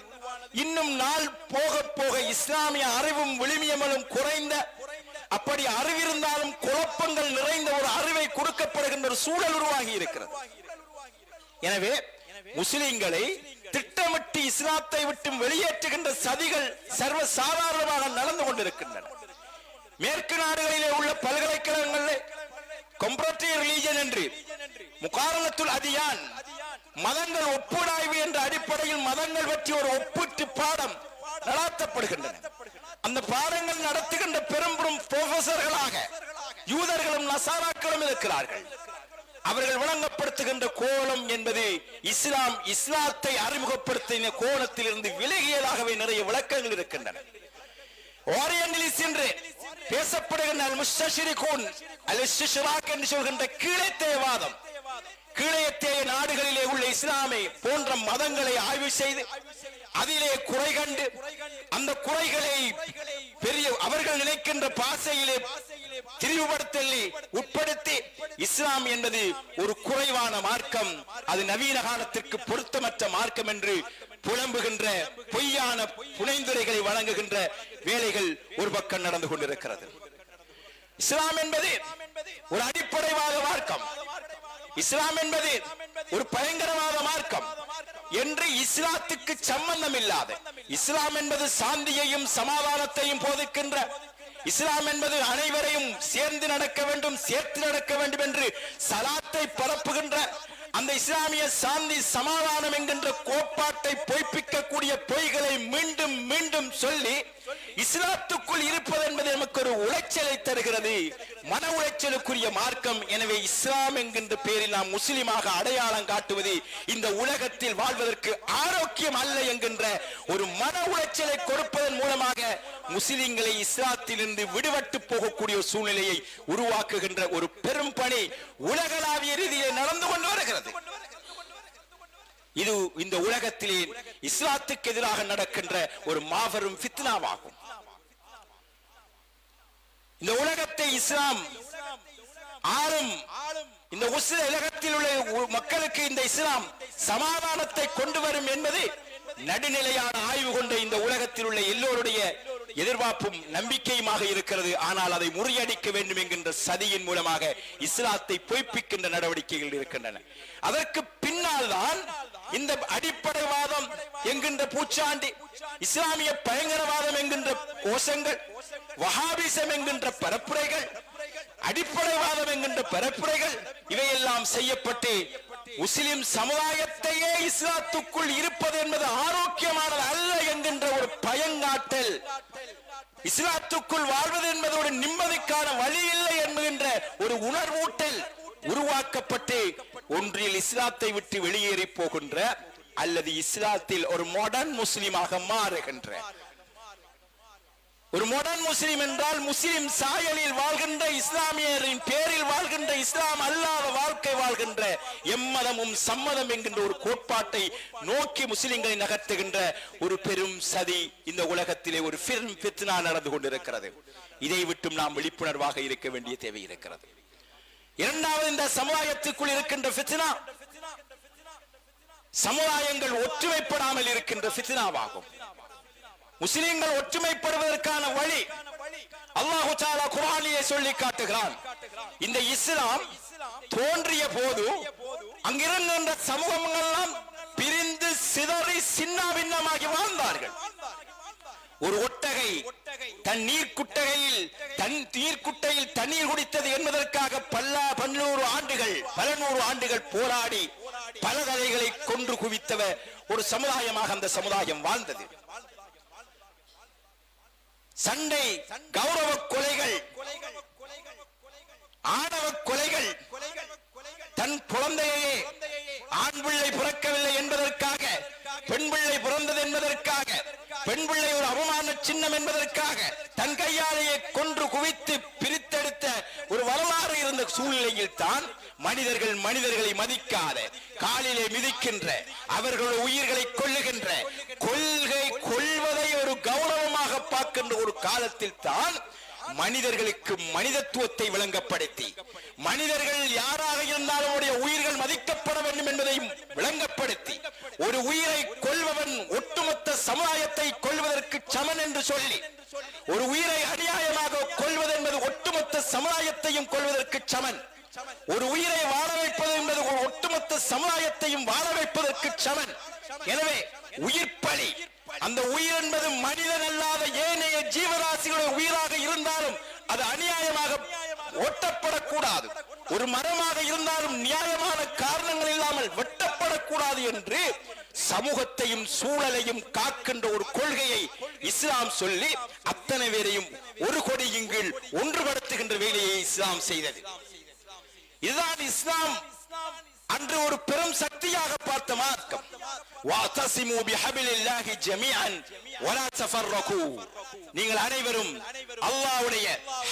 இன்னும் நாள் போக போக இஸ்லாமிய அறிவும் விழுமியமலும் குறைந்த, அப்படி அறிவிருந்தாலும் குழப்பங்கள் நிறைந்த ஒரு அறிவை கொடுக்கப்படுகின்ற ஒரு சூழல் உருவாகி இருக்கிறது. எனவே முஸ்லிம்களை திட்டமிட்டு இஸ்லாத்தை விட்டு வெளியேற்றுகின்ற சதிகள் சர்வ சாதாரணமாக நடந்து கொண்டிருக்கின்றன. மேற்கு நாடுகளிலே உள்ள பல்கலைக்கழகங்களில் கம்பரேட்டிவ் ரிலிஜன் என்று, முகாரணத்துல் அதியான், மதங்கள் ஒப்புடாய்வு என்ற அடிப்படையில் மதங்கள் பற்றி ஒரு ஒப்பீட்டு பாடம் நடத்தப்படுகின்றன. அந்த பாடங்கள் நடத்துகின்ற பெரும்பெரும் புரொஃபசர்களாக யூதர்களும் நசாராக்களும் இருக்கிறார்கள். அவர்கள் விளங்கப்படுத்துகின்ற கோணம் என்பது இஸ்லாம், இஸ்லாத்தை அறிமுகப்படுத்தின கோணத்தில் இருந்து விலகியதாகவே நிறைய விளக்கங்கள் இருக்கின்றன. ஓரியண்டலிஸ்ட் என்று பேசப்படுகின்ற அல் முஸ்தஷ்ரிகூன், அல் இஸ்திஷ்ராக் என்று சொல்கின்ற கீழத்தேயவாதம், கீழத்தேய நாடுகளிலே உள்ள இஸ்லாமை போன்ற மதங்களை ஆய்வு செய்து அதிலே குறை கண்டு அந்த குறைகளை பெரிய அவர்கள் நினைக்கின்ற பாசையிலே திரிவுபடுத்தலை உட்படுத்தி இஸ்லாம் என்பது ஒரு குறைவான மார்க்கம், அது நவீன காலத்திற்கு பொருத்தமற்ற மார்க்கம் என்று புலம்புகின்ற பொய்யான புனைந்துரைகளை வழங்குகின்ற வேலைகள் ஒரு பக்கம் நடந்து கொண்டிருக்கிறது. இஸ்லாம் என்பது ஒரு அடிப்படைவாத மார்க்கம், இஸ்லாம் என்பது ஒரு பயங்கரவாத மார்க்கம் என்று இஸ்லாத்துக்கு சம்பந்தம் இல்லாத, இஸ்லாம் என்பது சாந்தியையும் சமாதானத்தையும் போதிக்கின்ற, இஸ்லாம் என்பது அனைவரையும் சேர்ந்து நடக்க வேண்டும், சேர்த்து நடக்க வேண்டும் என்று சலாத்தை பரப்புகின்ற அந்த இஸ்லாமிய சாந்தி சமாதானம் என்கின்ற கோட்பாட்டை பொய்ப்பிக்கக்கூடிய பொய்களை மீண்டும் மீண்டும் சொல்லி இஸ்லாத்துக்குள் இருப்பது என்பது நமக்கு ஒரு உளைச்சலை தருகிறது, மன உளைச்சலுக்குரிய மார்க்கம். எனவே இஸ்லாம் என்கின்ற பெயரில் நாம் முஸ்லிமாக அடையாளம் காட்டுவது இந்த உலகத்தில் வாழ்வதற்கு ஆரோக்கியம் அல்ல என்கின்ற ஒரு மன உளைச்சலை கொடுப்பதன் மூலமாக முஸ்லிம்களை இஸ்லாத்திலிருந்து விடுபட்டு போகக்கூடிய ஒரு சூழ்நிலையை உருவாக்குகின்ற ஒரு பெரும் பணி உலகளாவிய ரீதியில் நடந்து கொண்டு வருகிறது. இது இந்த உலகத்திலே இஸ்லாத்துக்கு எதிராக நடக்கின்ற ஒரு மாபெரும் ஃபித்னாவாகும். இந்த உலகத்தை இஸ்லாம் ஆளும் இந்த உலகத்தில் உள்ள மக்களுக்கு இந்த இஸ்லாம் சமாதானத்தை கொண்டு வரும் என்பது நடுநிலையான ஆய்வு கொண்ட இந்த உலகத்தில் உள்ள எல்லோருடைய எதிர்பார்ப்பும் நம்பிக்கையுமாக இருக்கிறது. ஆனால் அதை முறியடிக்க வேண்டும் என்கின்ற சதியின் மூலமாக இஸ்லாத்தை பொய்ப்பிக்கின்ற நடவடிக்கைகள் இருக்கின்றன. அதற்கு பின்னால் தான் இந்த அடிப்படைவாதம் என்கின்ற பூச்சாண்டி, இஸ்லாமிய பயங்கரவாதம் என்கின்ற கோஷங்கள், வஹாபிசம் என்கின்ற பரப்புரைகள், அடிப்படைவாதம் என்கின்ற பரப்புரைகள் இவையெல்லாம் செய்யப்பட்டு முஸ்லிம் சமுதாயத்தையே இஸ்லாத்துக்குள் இருப்பது என்பது ஆரோக்கியமானது அல்ல என்கின்ற ஒரு பயங்காட்டல், இஸ்லாத்துக்குள் வாழ்வது என்பது ஒரு நிம்மதிக்கான வழி இல்லை என்கின்ற ஒரு உணர்வூட்டல் உருவாக்கப்பட்டு ஒன்றில் இஸ்லாத்தை விட்டு வெளியேறி போகின்ற அல்லது இஸ்லாத்தில் ஒரு மாடர்ன் முஸ்லிமாக மாறுகின்ற ஒரு மாடர்ன் முஸ்லிம் என்றால் முஸ்லிம் சாயலில் வாழ்கின்ற இஸ்லாமியரின் பேரில் வாழ்கின்ற இஸ்லாம் அல்லாத வாழ்க்கை வாழ்கின்ற எம்மதமும் சம்மதம் என்கின்ற ஒரு கோட்பாட்டை நோக்கி முஸ்லிம்களை நகர்த்துகின்ற ஒரு பெரும் சதி இந்த உலகத்திலே ஒரு பெரும் ஃபித்னா நடந்து கொண்டிருக்கிறது. இதை விட்டும் நாம் விழிப்புணர்வாக இருக்க வேண்டிய தேவை இருக்கிறது. இரண்டாவது, இந்த சமுதாயத்துக்குள் இருக்கின்ற ஃபித்னா சமுதாயங்கள் ஒற்றுமைப்படாமல் இருக்கின்ற ஃபித்னாவாகும். முஸ்லிம்கள் ஒற்றுமைப்படுவதற்கான வழி அல்லாஹ் தஆலா குர்ஆனிலே சொல்லி காட்டுகிறான். இந்த இஸ்லாம் தோன்றிய போது அங்கிருந்த சமூகங்கள் எல்லாம் பிரிந்து சிதறி சின்னாபின்னமாகி வாழ்ந்தார்கள். ஒரு ஒட்டகை தன் நீர்க்குட்டையில் தண்ணீர் குடித்தது என்பதற்காக பல நூறு ஆண்டுகள் போராடி பல தலைகளை கொன்று குவித்தவ ஒரு சமுதாயமாக அந்த சமுதாயம் வாழ்ந்தது. சண்டை, கௌரவ கொலைகள், ஆணவ கொலைகள், தன் குழந்தையே ஆண் பிள்ளை பிறக்கவில்லை என்பதற்காக, பெண் பிள்ளை பிறந்தது என்பதற்காக, பெண் பிள்ளை ஒரு அவமான சின்னம் என்பதற்காக தன் கையாலேயே கொன்று குவித்து பிரித்தெடுத்த ஒரு வரலாறு இருந்த சூழ்நிலையில் தான் மனிதர்களை மதிக்காத, காலிலே மிதிக்கின்ற, அவர்களுடைய உயிர்களை கொல்லுகின்ற, கொள்வதை ஒரு கௌரவமாக பார்க்கின்ற ஒரு காலத்தில் தான் மனிதர்களுக்கு மனிதத்துவத்தை விளங்கப்படுத்தி, மனிதர்கள் யாராக இருந்தாலும் அவருடைய உயிர்கள் மதிக்கப்பட வேண்டும் என்பதையும் விளங்கப்படுத்தி, ஒரு உயிரை கொல்பவன் ஒட்டுமொத்த சமுதாயத்தை கொல்வதற்கு சமன் என்று சொல்லி, ஒரு உயிரை அநியாயமாக கொல்வது என்பது ஒட்டுமொத்த சமுதாயத்தையும் கொல்வதற்கு சமன், ஒரு உயிரை வாழ வைப்பது என்பது ஒட்டுமொத்த சமுதாயத்தையும் வாழ வைப்பதற்கு சமன். எனவே உயிர் பலி, அந்த உயிர் என்பது மனிதன் அல்லாத ஏனைய ஜீவராசிகளுடைய உயிராக இருந்தாலும் அது அநியாயமாக ஒட்டப்படக்கூடாது, ஒரு மரமாக இருந்தாலும் நியாயமான காரணங்கள் இல்லாமல் வெட்டப்படக்கூடாது என்று சமூகத்தையும் சூழலையும் காக்கின்ற ஒரு கொள்கையை இஸ்லாம் சொல்லி அத்தனை பேரையும் ஒரு கொடியின் கீழ் ஒன்றுபடுத்துகின்ற வேலையை இஸ்லாம் செய்தது. இதுதான் இஸ்லாம் அன்று ஒரு பெரும் சக்தியாக பார்த்த மார்க்கம். வஅதஸிமு பிஹபிலில்லாஹி ஜமீஅன் வலா தஃபர்ரகு, நீங்கள் அனைவரும் அல்லாஹ்வுடைய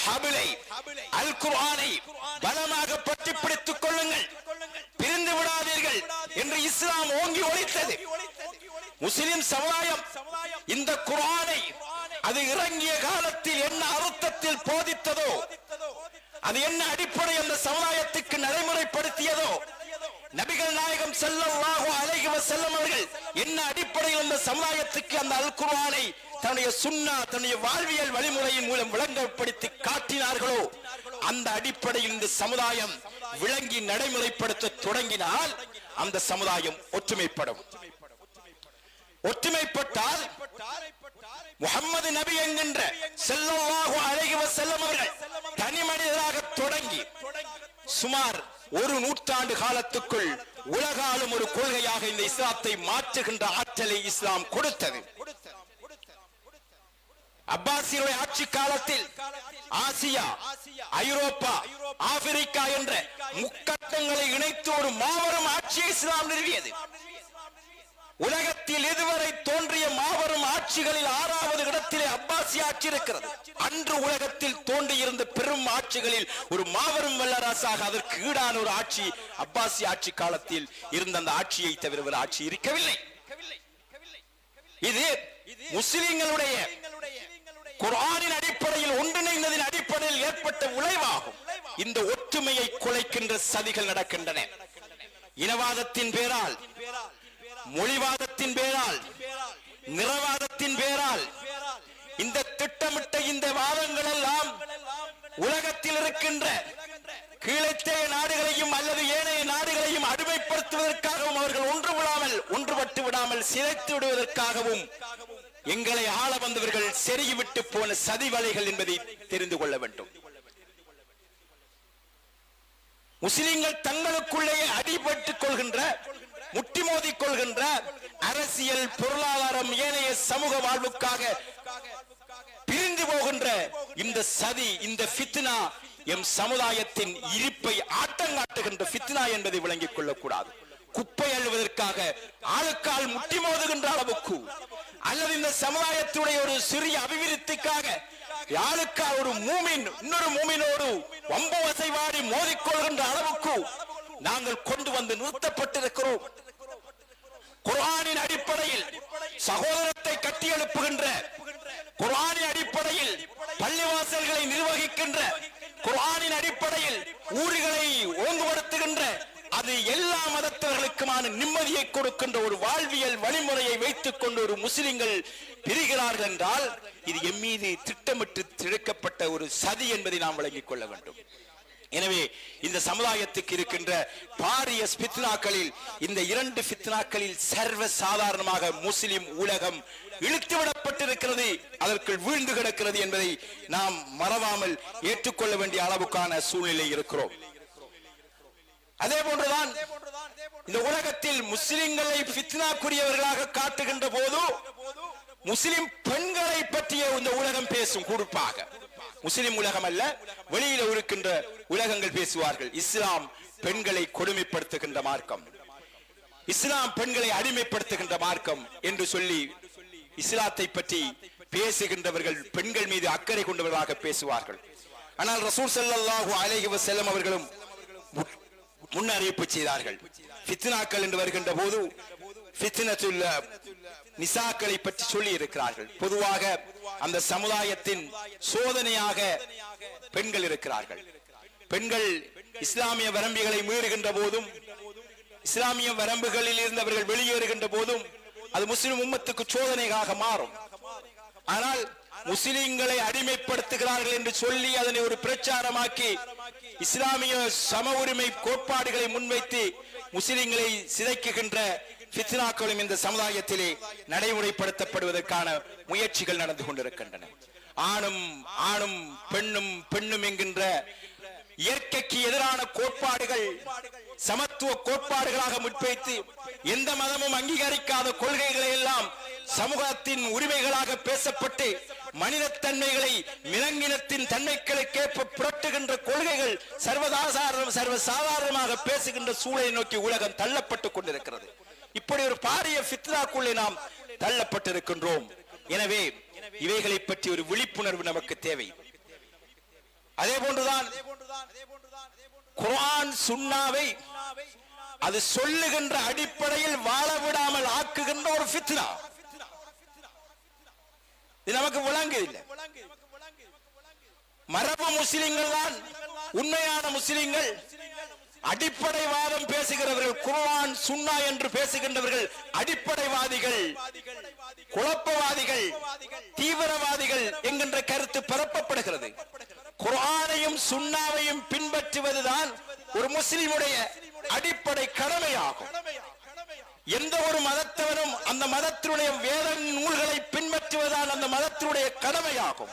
ஹபிலை, அல் குர்ஆனை பலமாக பற்றி பிடித்துக் கொள்ளுங்கள், பிரிந்து விடாதீர்கள் என்று இஸ்லாம் ஓங்கி ஒலித்தது. முஸ்லிம் சமுதாயம் இந்த குர்ஆனை அது இறங்கிய காலத்தில் என்ன அர்த்தத்தில் போதித்ததோ, அது என்ன அடிப்படை அந்த சமுதாயத்துக்கு நடைமுறைப்படுத்தியதோ, நபிகள் நாயகம் ஸல்லல்லாஹு அலைஹி வஸல்லம் அவர்கள் என்ன அடிப்படையில் அந்த சமுதாயத்துக்கு அந்த அல் குர்ஆனை தன்னுடைய சுன்னா, தன்னுடைய வாழ்வியல் வழிமுறையின் மூலம் விளங்கப்படுத்தி காட்டினார்களோ, அந்த அடிப்படையில் இந்த சமுதாயம் விளங்கி நடைமுறைப்படுத்த தொடங்கினால் அந்த சமுதாயம் ஒற்றுமைப்படும். ஒற்றுமைப்பட்டால் முஹம்மது நபி என்கின்ற ஸல்லல்லாஹு அலைஹி வஸல்லம் அவர்கள் தனி மனிதராக தொடங்கி சுமார் ஒரு நூற்றாண்டு காலத்துக்குள் உலகாலும் ஒரு கொள்கையாக இந்த இஸ்லாத்தை மாற்றுகின்ற ஆற்றலை இஸ்லாம் கொடுத்தது. அப்பாசியருடைய ஆட்சி காலத்தில் ஆசியா, ஐரோப்பா, ஆப்பிரிக்கா என்ற முக்கட்டங்களை இணைத்து ஒரு மாபெரும் ஆட்சியை இஸ்லாம் நிறுவியது. உலகத்தில் இதுவரை தோன்றிய மாபெரும் ஆட்சிகளில் 6வது இடத்திலே அப்பாசிய ஆட்சி இருக்கிறது. அன்று உலகத்தில் தோன்றியிருந்த பெரும் ஆட்சிகளில் ஒரு மாபெரும் வல்லரசாக அதற்கு ஈடான ஒரு ஆட்சி அப்பாசிய ஆட்சி காலத்தில் இருந்த அந்த ஆட்சியை தவிர ஒரு ஆட்சி இருக்கவில்லை. இது முஸ்லிம்களுடைய குர்ஆனின் அடிப்படையில் ஒன்றிணைந்ததின் அடிப்படையில் ஏற்பட்ட விளைவாகும். இந்த ஒற்றுமையை குலைக்கின்ற சதிகள் நடக்கின்றன. இனவாதத்தின் பேரால், மொழிவாதத்தின் பேரால், நிறவாதத்தின் பேரால் இந்த திட்டமிட்ட இந்த வாதங்கள் எல்லாம் உலகத்தில் இருக்கின்ற கீழத்தேய நாடுகளையும் அல்லது ஏனைய நாடுகளையும் அடிமைப்படுத்துவதற்காகவும் அவர்கள் ஒன்றுபட்டு விடாமல் சிதைத்து விடுவதற்காகவும் எங்களை ஆள வந்தவர்கள் செருகிவிட்டு போன சதி வலைகள் என்பதை தெரிந்து கொள்ள வேண்டும். முஸ்லிம்கள் தங்களுக்குள்ளேயே அடிபட்டுக் கொள்கின்ற, முட்டி மோதிக் கொள்கின்ற அரசியல், பொருளாதாரம், ஏனைய சமூக வாழ்வுக்காக பிரிந்து போகின்ற இந்த சதி, இந்த ஃபித்னா எம் சமுதாயத்தின் இருப்பை ஆட்டங்காட்டுகின்ற ஃபித்னா என்பதை விளங்கிக் கொள்ளக்கூடாது. குப்பை அள்ளுவதற்காக ஆளுக்கால் முட்டி மோதுகின்ற அளவுக்கு அல்லது இந்த சமுதாயத்துடைய ஒரு சிறிய அபிவிருத்திக்காக யாருக்கா ஒரு மூமின் இன்னொரு மூமினோடு வம்பு வசைவாடி மோதிக்கொள்கின்ற அளவுக்கு நாங்கள் கொண்டு வந்து நிறுத்தப்பட்டிருக்கிறோம். குர்ஆனின் அடிப்படையில் சகோதரத்தை கட்டியெழுப்புகின்ற, குர்ஆனின் அடிப்படையில் பள்ளிவாசல்களை நிர்வகிக்கின்ற, குர்ஆனின் அடிப்படையில் ஊர்களை ஒழுங்குபடுத்துகின்ற, அது எல்லா மதத்தவர்களுக்குமான நிம்மதியை கொடுக்கின்ற ஒரு வாழ்வியல் வழிமுறையை வைத்துக் கொண்டு ஒரு முஸ்லிம்கள் பிரிகிறார்கள் என்றால் இது எம் மீது திட்டமிட்டு திணிக்கப்பட்ட ஒரு சதி என்பதை நாம் விளங்கிக் கொள்ள வேண்டும். எனவே இந்த சமுதாயத்துக்கு இருக்கின்ற பாரிய ஃபித்னாக்களில் இந்த 2 ஃபித்னாக்களில் சர்வ சாதாரணமாக முஸ்லிம் உலகம் இழுத்துவிடப்பட்டிருக்கிறது, அதற்குள் வீழ்ந்து கிடக்கிறது என்பதை நாம் மறவாமல் ஏற்றுக்கொள்ள வேண்டிய அளவுக்கான சூழ்நிலை இருக்கிறோம். அதே போன்றுதான் இந்த உலகத்தில் முஸ்லிம்களை ஃபித்னாக்குரியவர்களாக காட்டுகின்ற போது முஸ்லிம் பெண்களை பற்றிய இந்த உலகம் பேசும். குறிப்பாக முஸ்லிம் உலகம் அல்ல, வெளியில இருக்கின்ற உலகங்கள் பேசுவார்கள். இஸ்லாம் பெண்களை கொடுமைப்படுத்துகின்ற மார்க்கம், இஸ்லாம் பெண்களை அடிமைப்படுத்துகின்ற மார்க்கம் என்று சொல்லி இஸ்லாத்தை பற்றி பேசுகின்றவர்கள் பெண்கள் மீது அக்கறை கொண்டவர்களாக பேசுவார்கள். ஆனால் ரசூல் ஸல்லல்லாஹு அலைஹி வஸல்லம் அவர்களும் முன்னறிவிப்பு செய்தார்கள். ஃபித்னாக்கள் என்று வருகின்ற போது ஃபித்னத்துல் நிசாக்களை பற்றி சொல்லி இருக்கிறார்கள். பொதுவாக அந்த சமுதாயத்தின் சோதனையாக பெண்கள் இருக்கிறார்கள். பெண்கள் இஸ்லாமிய வரம்புகளை மீறுகின்ற போதும், இஸ்லாமிய வரம்புகளில் இருந்தவர்கள் வெளியேறுகின்ற போதும் அது முஸ்லிம் உம்மத்துக்கு சோதனையாக மாறும். ஆனால் முஸ்லிம்களை அடிமைப்படுத்துகிறார்கள் என்று சொல்லி அதனை ஒரு பிரச்சாரமாக்கி இஸ்லாமிய சம உரிமை கோட்பாடுகளை முன்வைத்து முஸ்லிம்களை சிதைக்குகின்ற ஃபித்னாக்களும் இந்த சமுதாயத்திலே நடைமுறைப்படுத்தப்படுவதற்கான முயற்சிகள் நடந்து கொண்டிருக்கின்றன. ஆணும் பெண்ணும் என்கின்ற இயற்கைக்கு எதிரான கோட்பாடுகள் சமத்துவ கோட்பாடுகளாக முன்வைத்து எந்த மதமும் அங்கீகரிக்காத கொள்கைகளை எல்லாம் சமூகத்தின் உரிமைகளாக பேசப்பட்டு மனிதத்தன்மைகளை விலங்கினத்தின் தன்மைகளுக்கேற்ப புரட்டுகின்ற கொள்கைகள் சர்வசாதாரணமாக பேசுகின்ற சூழலை நோக்கி உலகம் தள்ளப்பட்டுக் கொண்டிருக்கிறது. இப்படி ஒரு பாரிய ஃபித்னாக்குள்ளே நாம் தள்ளப்பட்டிருக்கின்றோம். எனவே இவைகளை பற்றி ஒரு விழிப்புணர்வு நமக்கு தேவை. அதே போன்றுதான் குர்ஆன் சுன்னாவை அது சொல்லுகின்ற அடிப்படையில் வாழ விடாமல் ஆக்குகின்ற ஒரு ஃபித்னா இது நமக்கு விளங்குதில்லை. மரபு முஸ்லிம்கள் தான் உண்மையான முஸ்லிம்கள். அடிப்படைவாதம் பேசுகிறவர்கள், குர்ஆன் சுன்னா என்று பேசுகின்றவர்கள் அடிப்படைவாதிகள், குழப்பவாதிகள், தீவிரவாதிகள் என்கின்ற கருத்து பரப்பப்படுகிறது. குர்ஆனையும் சுன்னாவையும் பின்பற்றுவதுதான் ஒரு முஸ்லிமுடைய அடிப்படை கடமையாகும். எந்த ஒரு மதத்தவனும் அந்த மதத்தினுடைய வேத நூல்களை பின்பற்றுவதால் அந்த மதத்தினுடைய கடமையாகும்.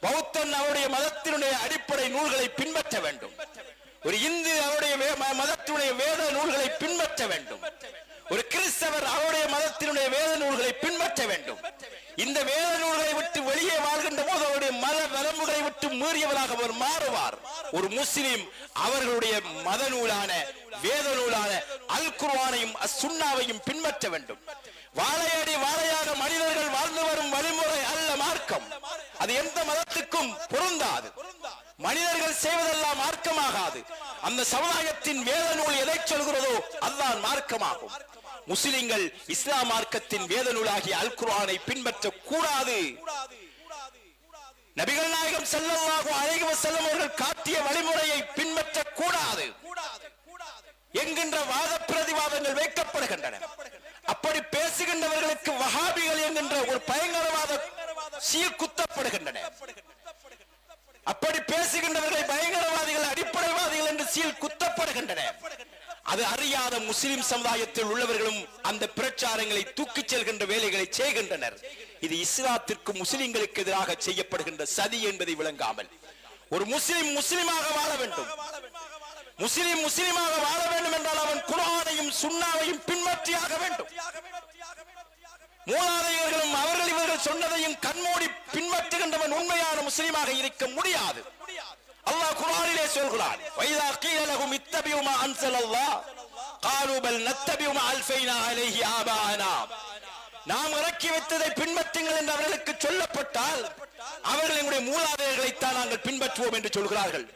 பௌத்தன் அவருடைய மதத்தினுடைய அடிப்படை நூல்களை பின்பற்ற வேண்டும். ஒரு இந்து அவருடைய மதத்தினுடைய வேத நூல்களை பின்பற்ற வேண்டும். ஒரு கிறிஸ்தவர் அவருடைய மதத்தினுடைய வேத நூல்களை பின்பற்ற வேண்டும். இந்த வேத நூல்களை விட்டு வெளியே வாழ்கின்ற போது அவருடைய மத வரம்புகளை விட்டு மீறியவராக அவர் மாறுவார். ஒரு முஸ்லிம் அவர்களுடைய மத நூலான வேத நூலான அல் குர்ஆனையும் சுன்னாவையும் பின்பற்ற வேண்டும். வாழையடி வாழையாக மனிதர்கள் வாழ்ந்து வரும் வழிமுறை அல்ல மார்க்கம். அது எந்த மதத்துக்கும் பொருந்தாது. மனிதர்கள் செய்வதெல்லாம் மார்க்கமாகாது. அந்த சமுதாயத்தின் வேத நூல் எதை சொல்கிறதோ அதுதான் மார்க்கமாகும். முஸ்லிம்கள் இஸ்லாம் மார்க்கத்தின் வேத நூலாகிய அல் குர்ஆனை பின்பற்ற கூடாது. நபிகள் நாயகம் ஸல்லல்லாஹு அலைஹி வஸல்லம் அவர்கள் காட்டிய வழிமுறையை பின்பற்ற கூடாது என்கின்ற வாத பிரதிவாதங்கள் வைக்கப்படுகின்றன. அப்படி பேசுகின்றவர்களுக்கு வஹாபிகள் என்கின்ற ஒரு பயங்கரவாத சீல் குத்தப்படுகின்றன. அப்படி பேசுகின்றவர்களை பயங்கரவாதிகள் அடிப்படைவாதிகள் என்று சீல் குத்தப்படுகின்றன. அது அறியாத முஸ்லிம் சமுதாயத்தில் உள்ளவர்களும் அந்த பிரச்சாரங்களை தூக்கிச் செல்கின்ற வேலைகளை செய்கின்றனர். இது இஸ்லாத்திற்கு முஸ்லிம்களுக்கு எதிராக செய்யப்படுகின்ற சதி என்பதை விளங்காமல் ஒரு முஸ்லிம் முஸ்லிமாக வாழ வேண்டும். முஸ்லிம் முஸ்லிமாக வாழ வேண்டும் என்றால் அவன் குர்ஆனையும் சுன்னாவையும் பின்பற்றியாக வேண்டும். மூலாதையர்களும் அவர்கள் இவர்கள் சொன்னதையும் கண்மூடி பின்பற்றுகின்றவன் உண்மையான முஸ்லிமாக இருக்க முடியாது. அல்லாஹ் குர்ஆனிலே சொல்கிறான், வைதா கீல லஹும் இத்தபிஉ மா அன்ஸலல்லாஹ் காலு பல் நத்தபிஉ மா அல்ஃபைனா அலைஹி ஆபானா. நாம் இறக்கி வைத்ததை பின்பற்றுங்கள் என்று அவர்களுக்கு சொல்லப்பட்டால் அவர்கள் எங்களுடைய மூலாதையர்களை தான் நாங்கள் பின்பற்றுவோம் என்று சொல்கிறார்கள்.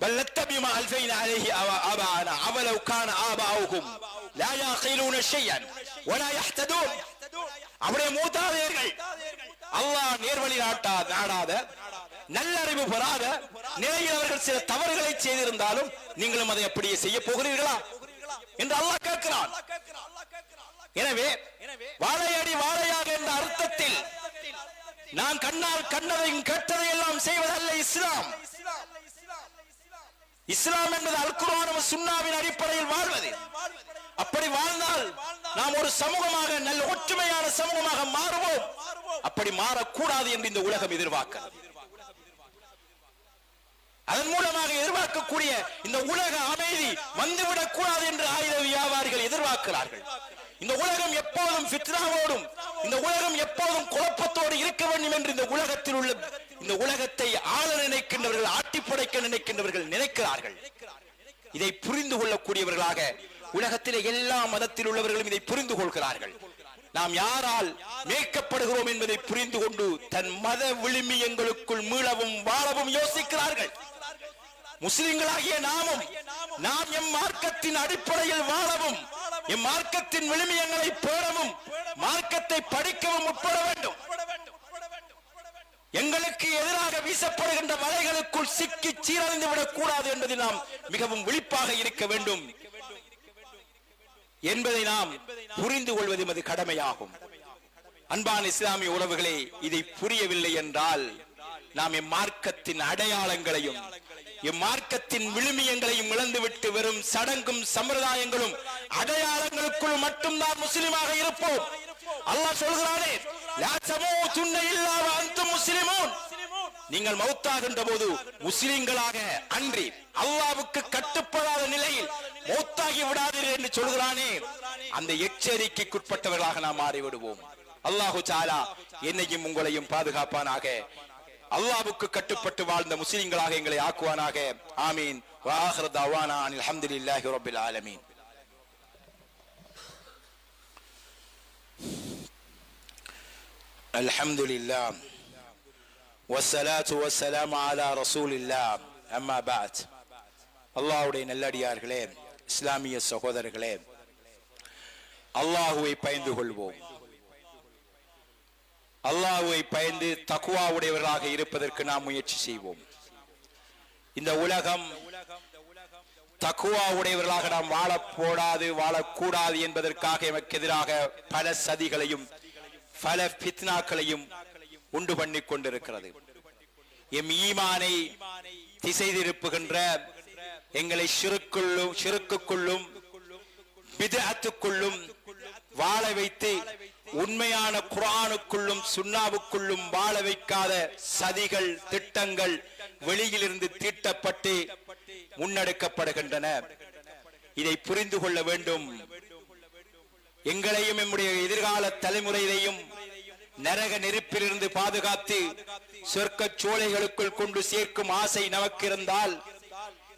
بل نتبع ما ألفينا عليه آباءنا أولو كان آباؤهم لا يعقلون شيئا ولا يهتدون. அவருடைய மூதாதையர்கள் அல்லாஹ் நேர்வழி நாடாத நல்லறிவு பெறாத நிலையில் அவர்கள் சில தவறுகளை செய்திருந்தாலும் நீங்களும் அதை அப்படியே செய்ய போகிறீர்களா என்று அல்லாஹ் கேட்கிறான். எனவே வாழையடி வாழையாக என்ற அர்த்தத்தில் நான் கண்ணால் கண்டதையும் கேட்டதை எல்லாம் செய்வதல்ல இஸ்லாம். இஸ்லாம் என்பது அல் குர்ஆன் சுன்னாவின் அடிப்படையில் வாழ்வது. அப்படி வாழ்ந்தால் நாம் ஒரு சமூகமாக நல்ல ஒற்றுமையான சமூகமாக மாறுவோம். அப்படி மாறக்கூடாது என்று இந்த உலகம் எதிர்பார்க்கிறது. அதன் மூலமாக எதிர்பார்க்கக்கூடிய இந்த உலக அமைதி வந்துவிடக் கூடாது என்று ஆயுத வியாபாரிகள் எதிர்பார்க்கிறார்கள். இந்த உலகம் எப்போதும் ஃபித்னாவோடும் இந்த உலகம் எப்போதும் குழப்பத்தோடு இருக்க வேண்டும் என்று இந்த உலகத்தில் உள்ள இந்த உலகத்தை ஆள நினைக்கின்றவர்கள், ஆட்டி படைக்க நினைக்கின்றவர்கள் நினைக்கிறார்கள். இதை புரிந்து கொள்ளக்கூடியவர்களாக உலகத்திலே எல்லா மதத்தில் உள்ளவர்களும் இதை புரிந்து கொள்கிறார்கள். நாம் யாரால் மேய்க்கப்படுகிறோம் என்பதை புரிந்து கொண்டு தன் மத விழுமியங்களுக்குள் மீளவும் வாழவும் யோசிக்கிறார்கள். முஸ்லிம்களாகிய நாம் எம் மார்க்கத்தின் அடிப்படையில் வாழவும் எம் மார்க்கத்தின் விழுமியங்களை பேணவும் மார்க்கத்தை படிக்கவும் உட்பட வேண்டும். எங்களுக்கு எதிராக வீசப்படுகின்ற மலைகளுக்குள் சிக்கி சீரழிந்து விடக் கூடாது என்பதில் நாம் மிகவும் விழிப்பாக இருக்க வேண்டும் என்பதை நாம் புரிந்து கொள்வது எமது கடமையாகும். அன்பான இஸ்லாமிய உறவுகளே, இதை புரியவில்லை என்றால் நாம் எம் மார்க்கத்தின் அடையாளங்களையும் எம் மார்க்கத்தின் விழுமியங்களையும் இழந்துவிட்டு வெறும் சடங்கும் சம்பிரதாயங்களும் அடையாளங்களுக்குள் மட்டும்தான் முஸ்லிமாக இருப்போம். அல்லாஹ் சொல்கிறானே, லா தமூதுன்ன இல்லா வ அன்தும் முஸ்லிமூன். நீங்கள் மௌத்தாகின்ற போது முஸ்லிம்களாக அன்றி அல்லாஹ்வுக்கு கட்டுப்படாத நிலையில் மௌத்தாகி விடாதீர்கள் என்று சொல்கிறானே, அந்த எச்சரிக்கைக்குட்பட்டவர்களாக நாம் மாறிவிடுவோம். அல்லாஹு தஆலா என்னையும் உங்களையும் பாதுகாப்பானாக. அல்லாஹ்வுக்கு கட்டுப்பட்டு வாழ்ந்த முஸ்லிம்களாக எங்களை ஆக்குவானாக. ஆமீன். வ ஆகிரு தஅவானா அனில் ஹம்துலில்லாஹி ரப்பில் ஆலமீன். அல்ஹம்துலில்லாஹ் வஸ்ஸலாத்து வஸ்ஸலாமு அலா ரசூலில்லாஹ். அம்மா பஅத். அல்லாஹ்வுடைய நல்லடியார்களே, இஸ்லாமிய சகோதரர்களே, அல்லாஹ்வை பயந்து கொள்வோம். அல்லாஹ்வை பயந்து தக்வா உடையவர்களாக இருப்பதற்கு நாம் முயற்சி செய்வோம். இந்த உலகம் தக்வா உடையவர்களாக நாம் வாழப்போடாது வாழக்கூடாது என்பதற்காக எமக்கு எதிராக பல சதிகளையும் பல ஃபித்னாக்களையும் உண்டு பண்ணி கொண்டிருக்கிறது. எம் ஈமானை திசை திருப்புகின்ற, எங்களை ஷிருக்குக்குள்ளும் பித்அத்துக்குள்ளும் வாழ வைத்து உண்மையான குர்ஆனுக்குள்ளும் சுன்னாவுக்குள்ளும் வாழ வைக்காத சதிகள் திட்டங்கள் வெளியிலிருந்து தீட்டப்பட்டு முன்னெடுக்கப்படுகின்றன. இதை புரிந்து கொள்ள வேண்டும். எங்களையும் நம்முடைய எதிர்கால தலைமுறையையும் நரக நெருப்பிலிருந்து பாதுகாத்து சொர்க்க சோலைகளுக்குள் கொண்டு சேர்க்கும் ஆசை நமக்கு இருந்தால்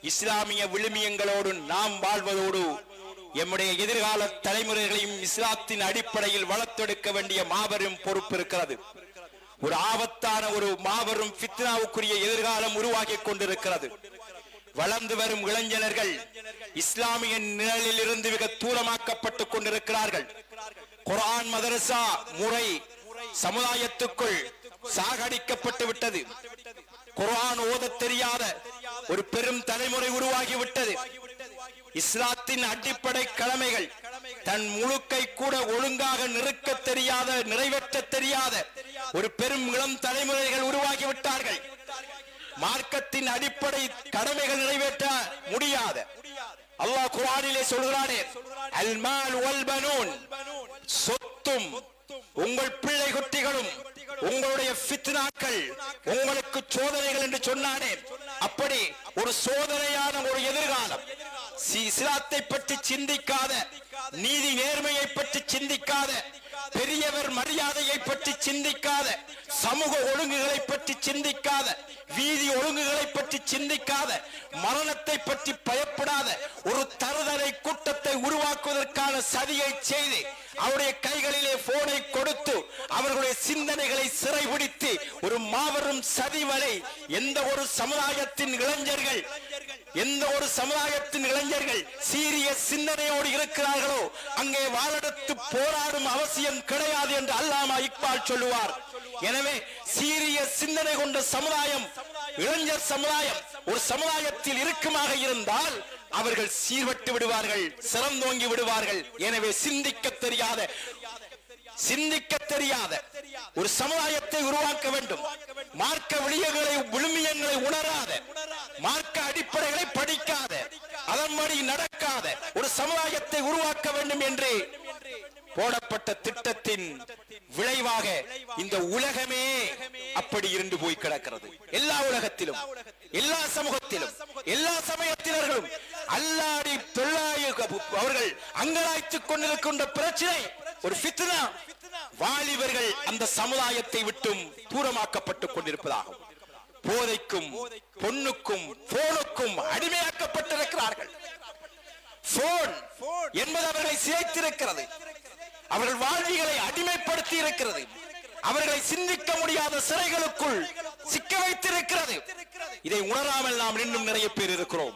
இஸ்லாமிய விழுமியங்களோடு நாம் வாழ்வதோடு நம்முடைய எதிர்கால தலைமுறைகளையும் இஸ்லாத்தின் அடிப்படையில் வளர்த்தெடுக்க வேண்டிய மாபெரும் பொறுப்பு இருக்கிறது. ஒரு ஆபத்தான ஒரு மாபெரும் ஃபித்னாவுக்குரிய எதிர்காலம் உருவாகி கொண்டிருக்கிறது. வளர்ந்து வரும் இளைஞர்கள் இஸ்லாமிய நிழலில் இருந்து மிக தூரமாக்கப்பட்டுக் கொண்டிருக்கிறார்கள். குர்ஆன் மதரசா முறை சமுதாயத்துக்குள் சாகடிக்கப்பட்டு விட்டது. குர்ஆன் ஓத தெரியாத ஒரு பெரும் தலைமுறை உருவாகிவிட்டது. இஸ்லாத்தின் அடிப்படை கடமைகள் தன் முழுக்கை கூட ஒழுங்காக நிறுக்க தெரியாத நிறைவேற்ற தெரியாத ஒரு பெரும் இளம் தலைமுறைகள் உருவாகிவிட்டார்கள். மார்க்கத்தின் அடிப்படை கடமைகள் நிறைவேற்ற முடியாத அல்லாஹ் குர்ஆனிலே சொல்கிறானே, அல் மால் வல் பனூன், சொத்தும் உங்கள் பிள்ளை குட்டிகளும் உங்களுடைய ஃபித்னாக்கள் உங்களுக்கு சோதனைகள் என்று சொன்னானே, அப்படி ஒரு சோதனையான ஒரு எதிர்காலம் இஸ்லாத்தை பற்றி சிந்திக்காத, நீதி நேர்மையை பற்றி சிந்திக்காத, பெரியவர் மரியாதையை பற்றி சிந்திக்காத, சமூக ஒழுங்குகளை பற்றி சிந்திக்காத, வீதி ஒழுங்குகளை பற்றி சிந்திக்காத, மரணத்தை பற்றி பயப்படாத ஒரு தருதலை கூட்டத்தை உருவாக்குவதற்கான சதியை செய்து அவருடைய கைகளிலே போனை கொடுத்து அவர்களுடைய சிந்தனைகளை சிறைபிடித்து ஒரு மாபெரும் சதிவலை எந்த ஒரு சமுதாயத்தின் இளைஞர்கள் சீரிய சிந்தனையோடு இருக்கிறார்களோ அங்கே வாழெடுத்து போராடும் அவசியம் கிடையாது என்று அல்லாமா இக்பால் சொல்லுவார். எனவே சீரிய சிந்தனை கொண்ட சமுதாயம், இளைஞர் சமுதாயம் ஒரு சமுதாயத்தில் இருக்குமாக இருந்தால் அவர்கள் சீர்பட்டு விடுவார்கள், சிறந்தோங்கி விடுவார்கள். எனவே சிந்திக்க தெரியாத ஒரு சமுதாயத்தை உருவாக்க வேண்டும். மார்க்க விழுமியங்களை உணராத, மார்க்க அடிப்படைகளை படிக்காத, அதன்படி நடக்காத ஒரு சமுதாயத்தை உருவாக்க வேண்டும் என்று போடப்பட்ட திட்டத்தின் விளைவாக இந்த உலகமே அப்படி இருந்து போய் கிடக்கிறது. எல்லா உலகத்திலும், எல்லா சமூகத்திலும், எல்லா சமயத்தினர்களும் அல்லாடி அவர்கள் அங்கலாய்த்துக் கொண்டிருக்கின்ற பிரச்சனை ஒரு ஃபித்னா. வாலிபர்கள் அந்த சமுதாயத்தை விட்டும் தூரமாக்கப்பட்டுக் கொண்டிருப்பதாகும். போதைக்கும் பொண்ணுக்கும் போனுக்கும் அடிமையாக்கப்பட்டிருக்கிறார்கள். போன் என்பது அவர்களை சிதைத்திருக்கிறது. அவர்கள் வாழ்விகளை அடிமைப்படுத்தி இருக்கிறது. அவர்களை சிந்திக்க முடியாத சிறைகளுக்குள் சிக்க வைத்திருக்கிறது. இதை உணராமல் நாம் இன்னும் நிறைய பேர் இருக்கிறோம்.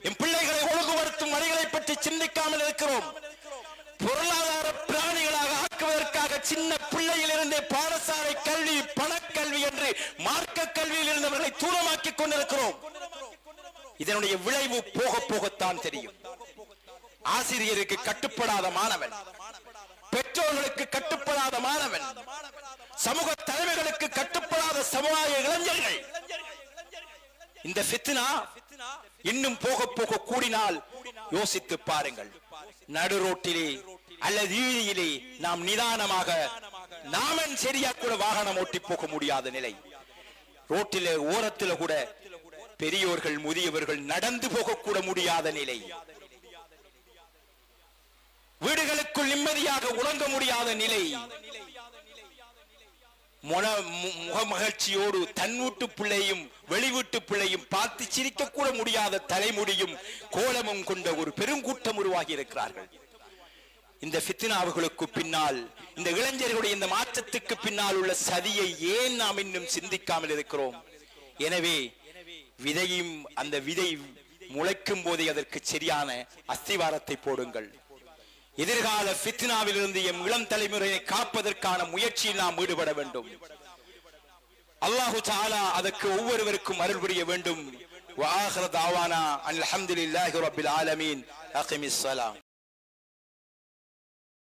என் பிள்ளைகளை ஒழுங்குபடுத்தும் வழிகளை பற்றி சிந்திக்காமல் இருக்கிறோம். பொருளாதார பிராணிகளாக ஆக்குவதற்காக சின்ன பிள்ளையிலிருந்தே பாடசாலை கல்வி, பணக்கல்வி என்று மார்க்க கல்வியில் இருந்தவர்களை தூரமாக்கிக் கொண்டிருக்கிறோம். இதனுடைய விளைவு போக போகத்தான் தெரியும். ஆசிரியருக்கு கட்டுப்படாத மாணவன், பெற்றோர்களுக்கு கட்டுப்படாத மாணவன், சமூக தலைவர்களுக்கு கட்டுப்படாத சமுதாய இளைஞர்கள். இந்த ஃபித்னா இன்னும் போக போக கூடினால் யோசித்து பாருங்கள். நடு ரோட்டிலே அல்லது வீதியிலே நாம் நிதானமாக நாமன் சரியா கூட வாகனம் ஓட்டி போக முடியாத நிலை. ரோட்டிலே ஓரத்தில் கூட பெரியோர்கள் முதியவர்கள் நடந்து போக கூட முடியாத நிலை. வீடுகளுக்குள் நிம்மதியாக உறங்க முடியாத நிலை. முக மகிழ்ச்சியோடு தன் வீட்டு பிள்ளையும் வெளிவீட்டு பிள்ளையும் பார்த்து சிரிக்க கூட முடியாத தலைமுடியும் கோலமும் கொண்ட ஒரு பெருங்கூட்டம் உருவாகி இருக்கிறார்கள். இந்த ஃபித்னாவுகளுக்கு பின்னால், இந்த இளைஞர்களுடைய இந்த மாற்றத்துக்கு பின்னால் உள்ள சதியை ஏன் நாம் இன்னும் சிந்திக்காமல் இருக்கிறோம்? எனவே விதையும் அந்த விதை முளைக்கும் போதே அதற்கு சரியான அஸ்திவாரத்தை போடுங்கள். எதிர்கால ஃபித்னாவில் இருந்து எம் இளம் தலைமுறையை காப்பதற்கான முயற்சியில் நாம் ஈடுபட வேண்டும். அல்லாஹு தஆலா அதற்கு ஒவ்வொருவருக்கும் அருள் புரிய வேண்டும். வ ஆகிரு தஅவானா அல்ஹம்துலில்லாஹி ரப்பில் ஆலமீன். அகிமிஸ் ஸலாம்.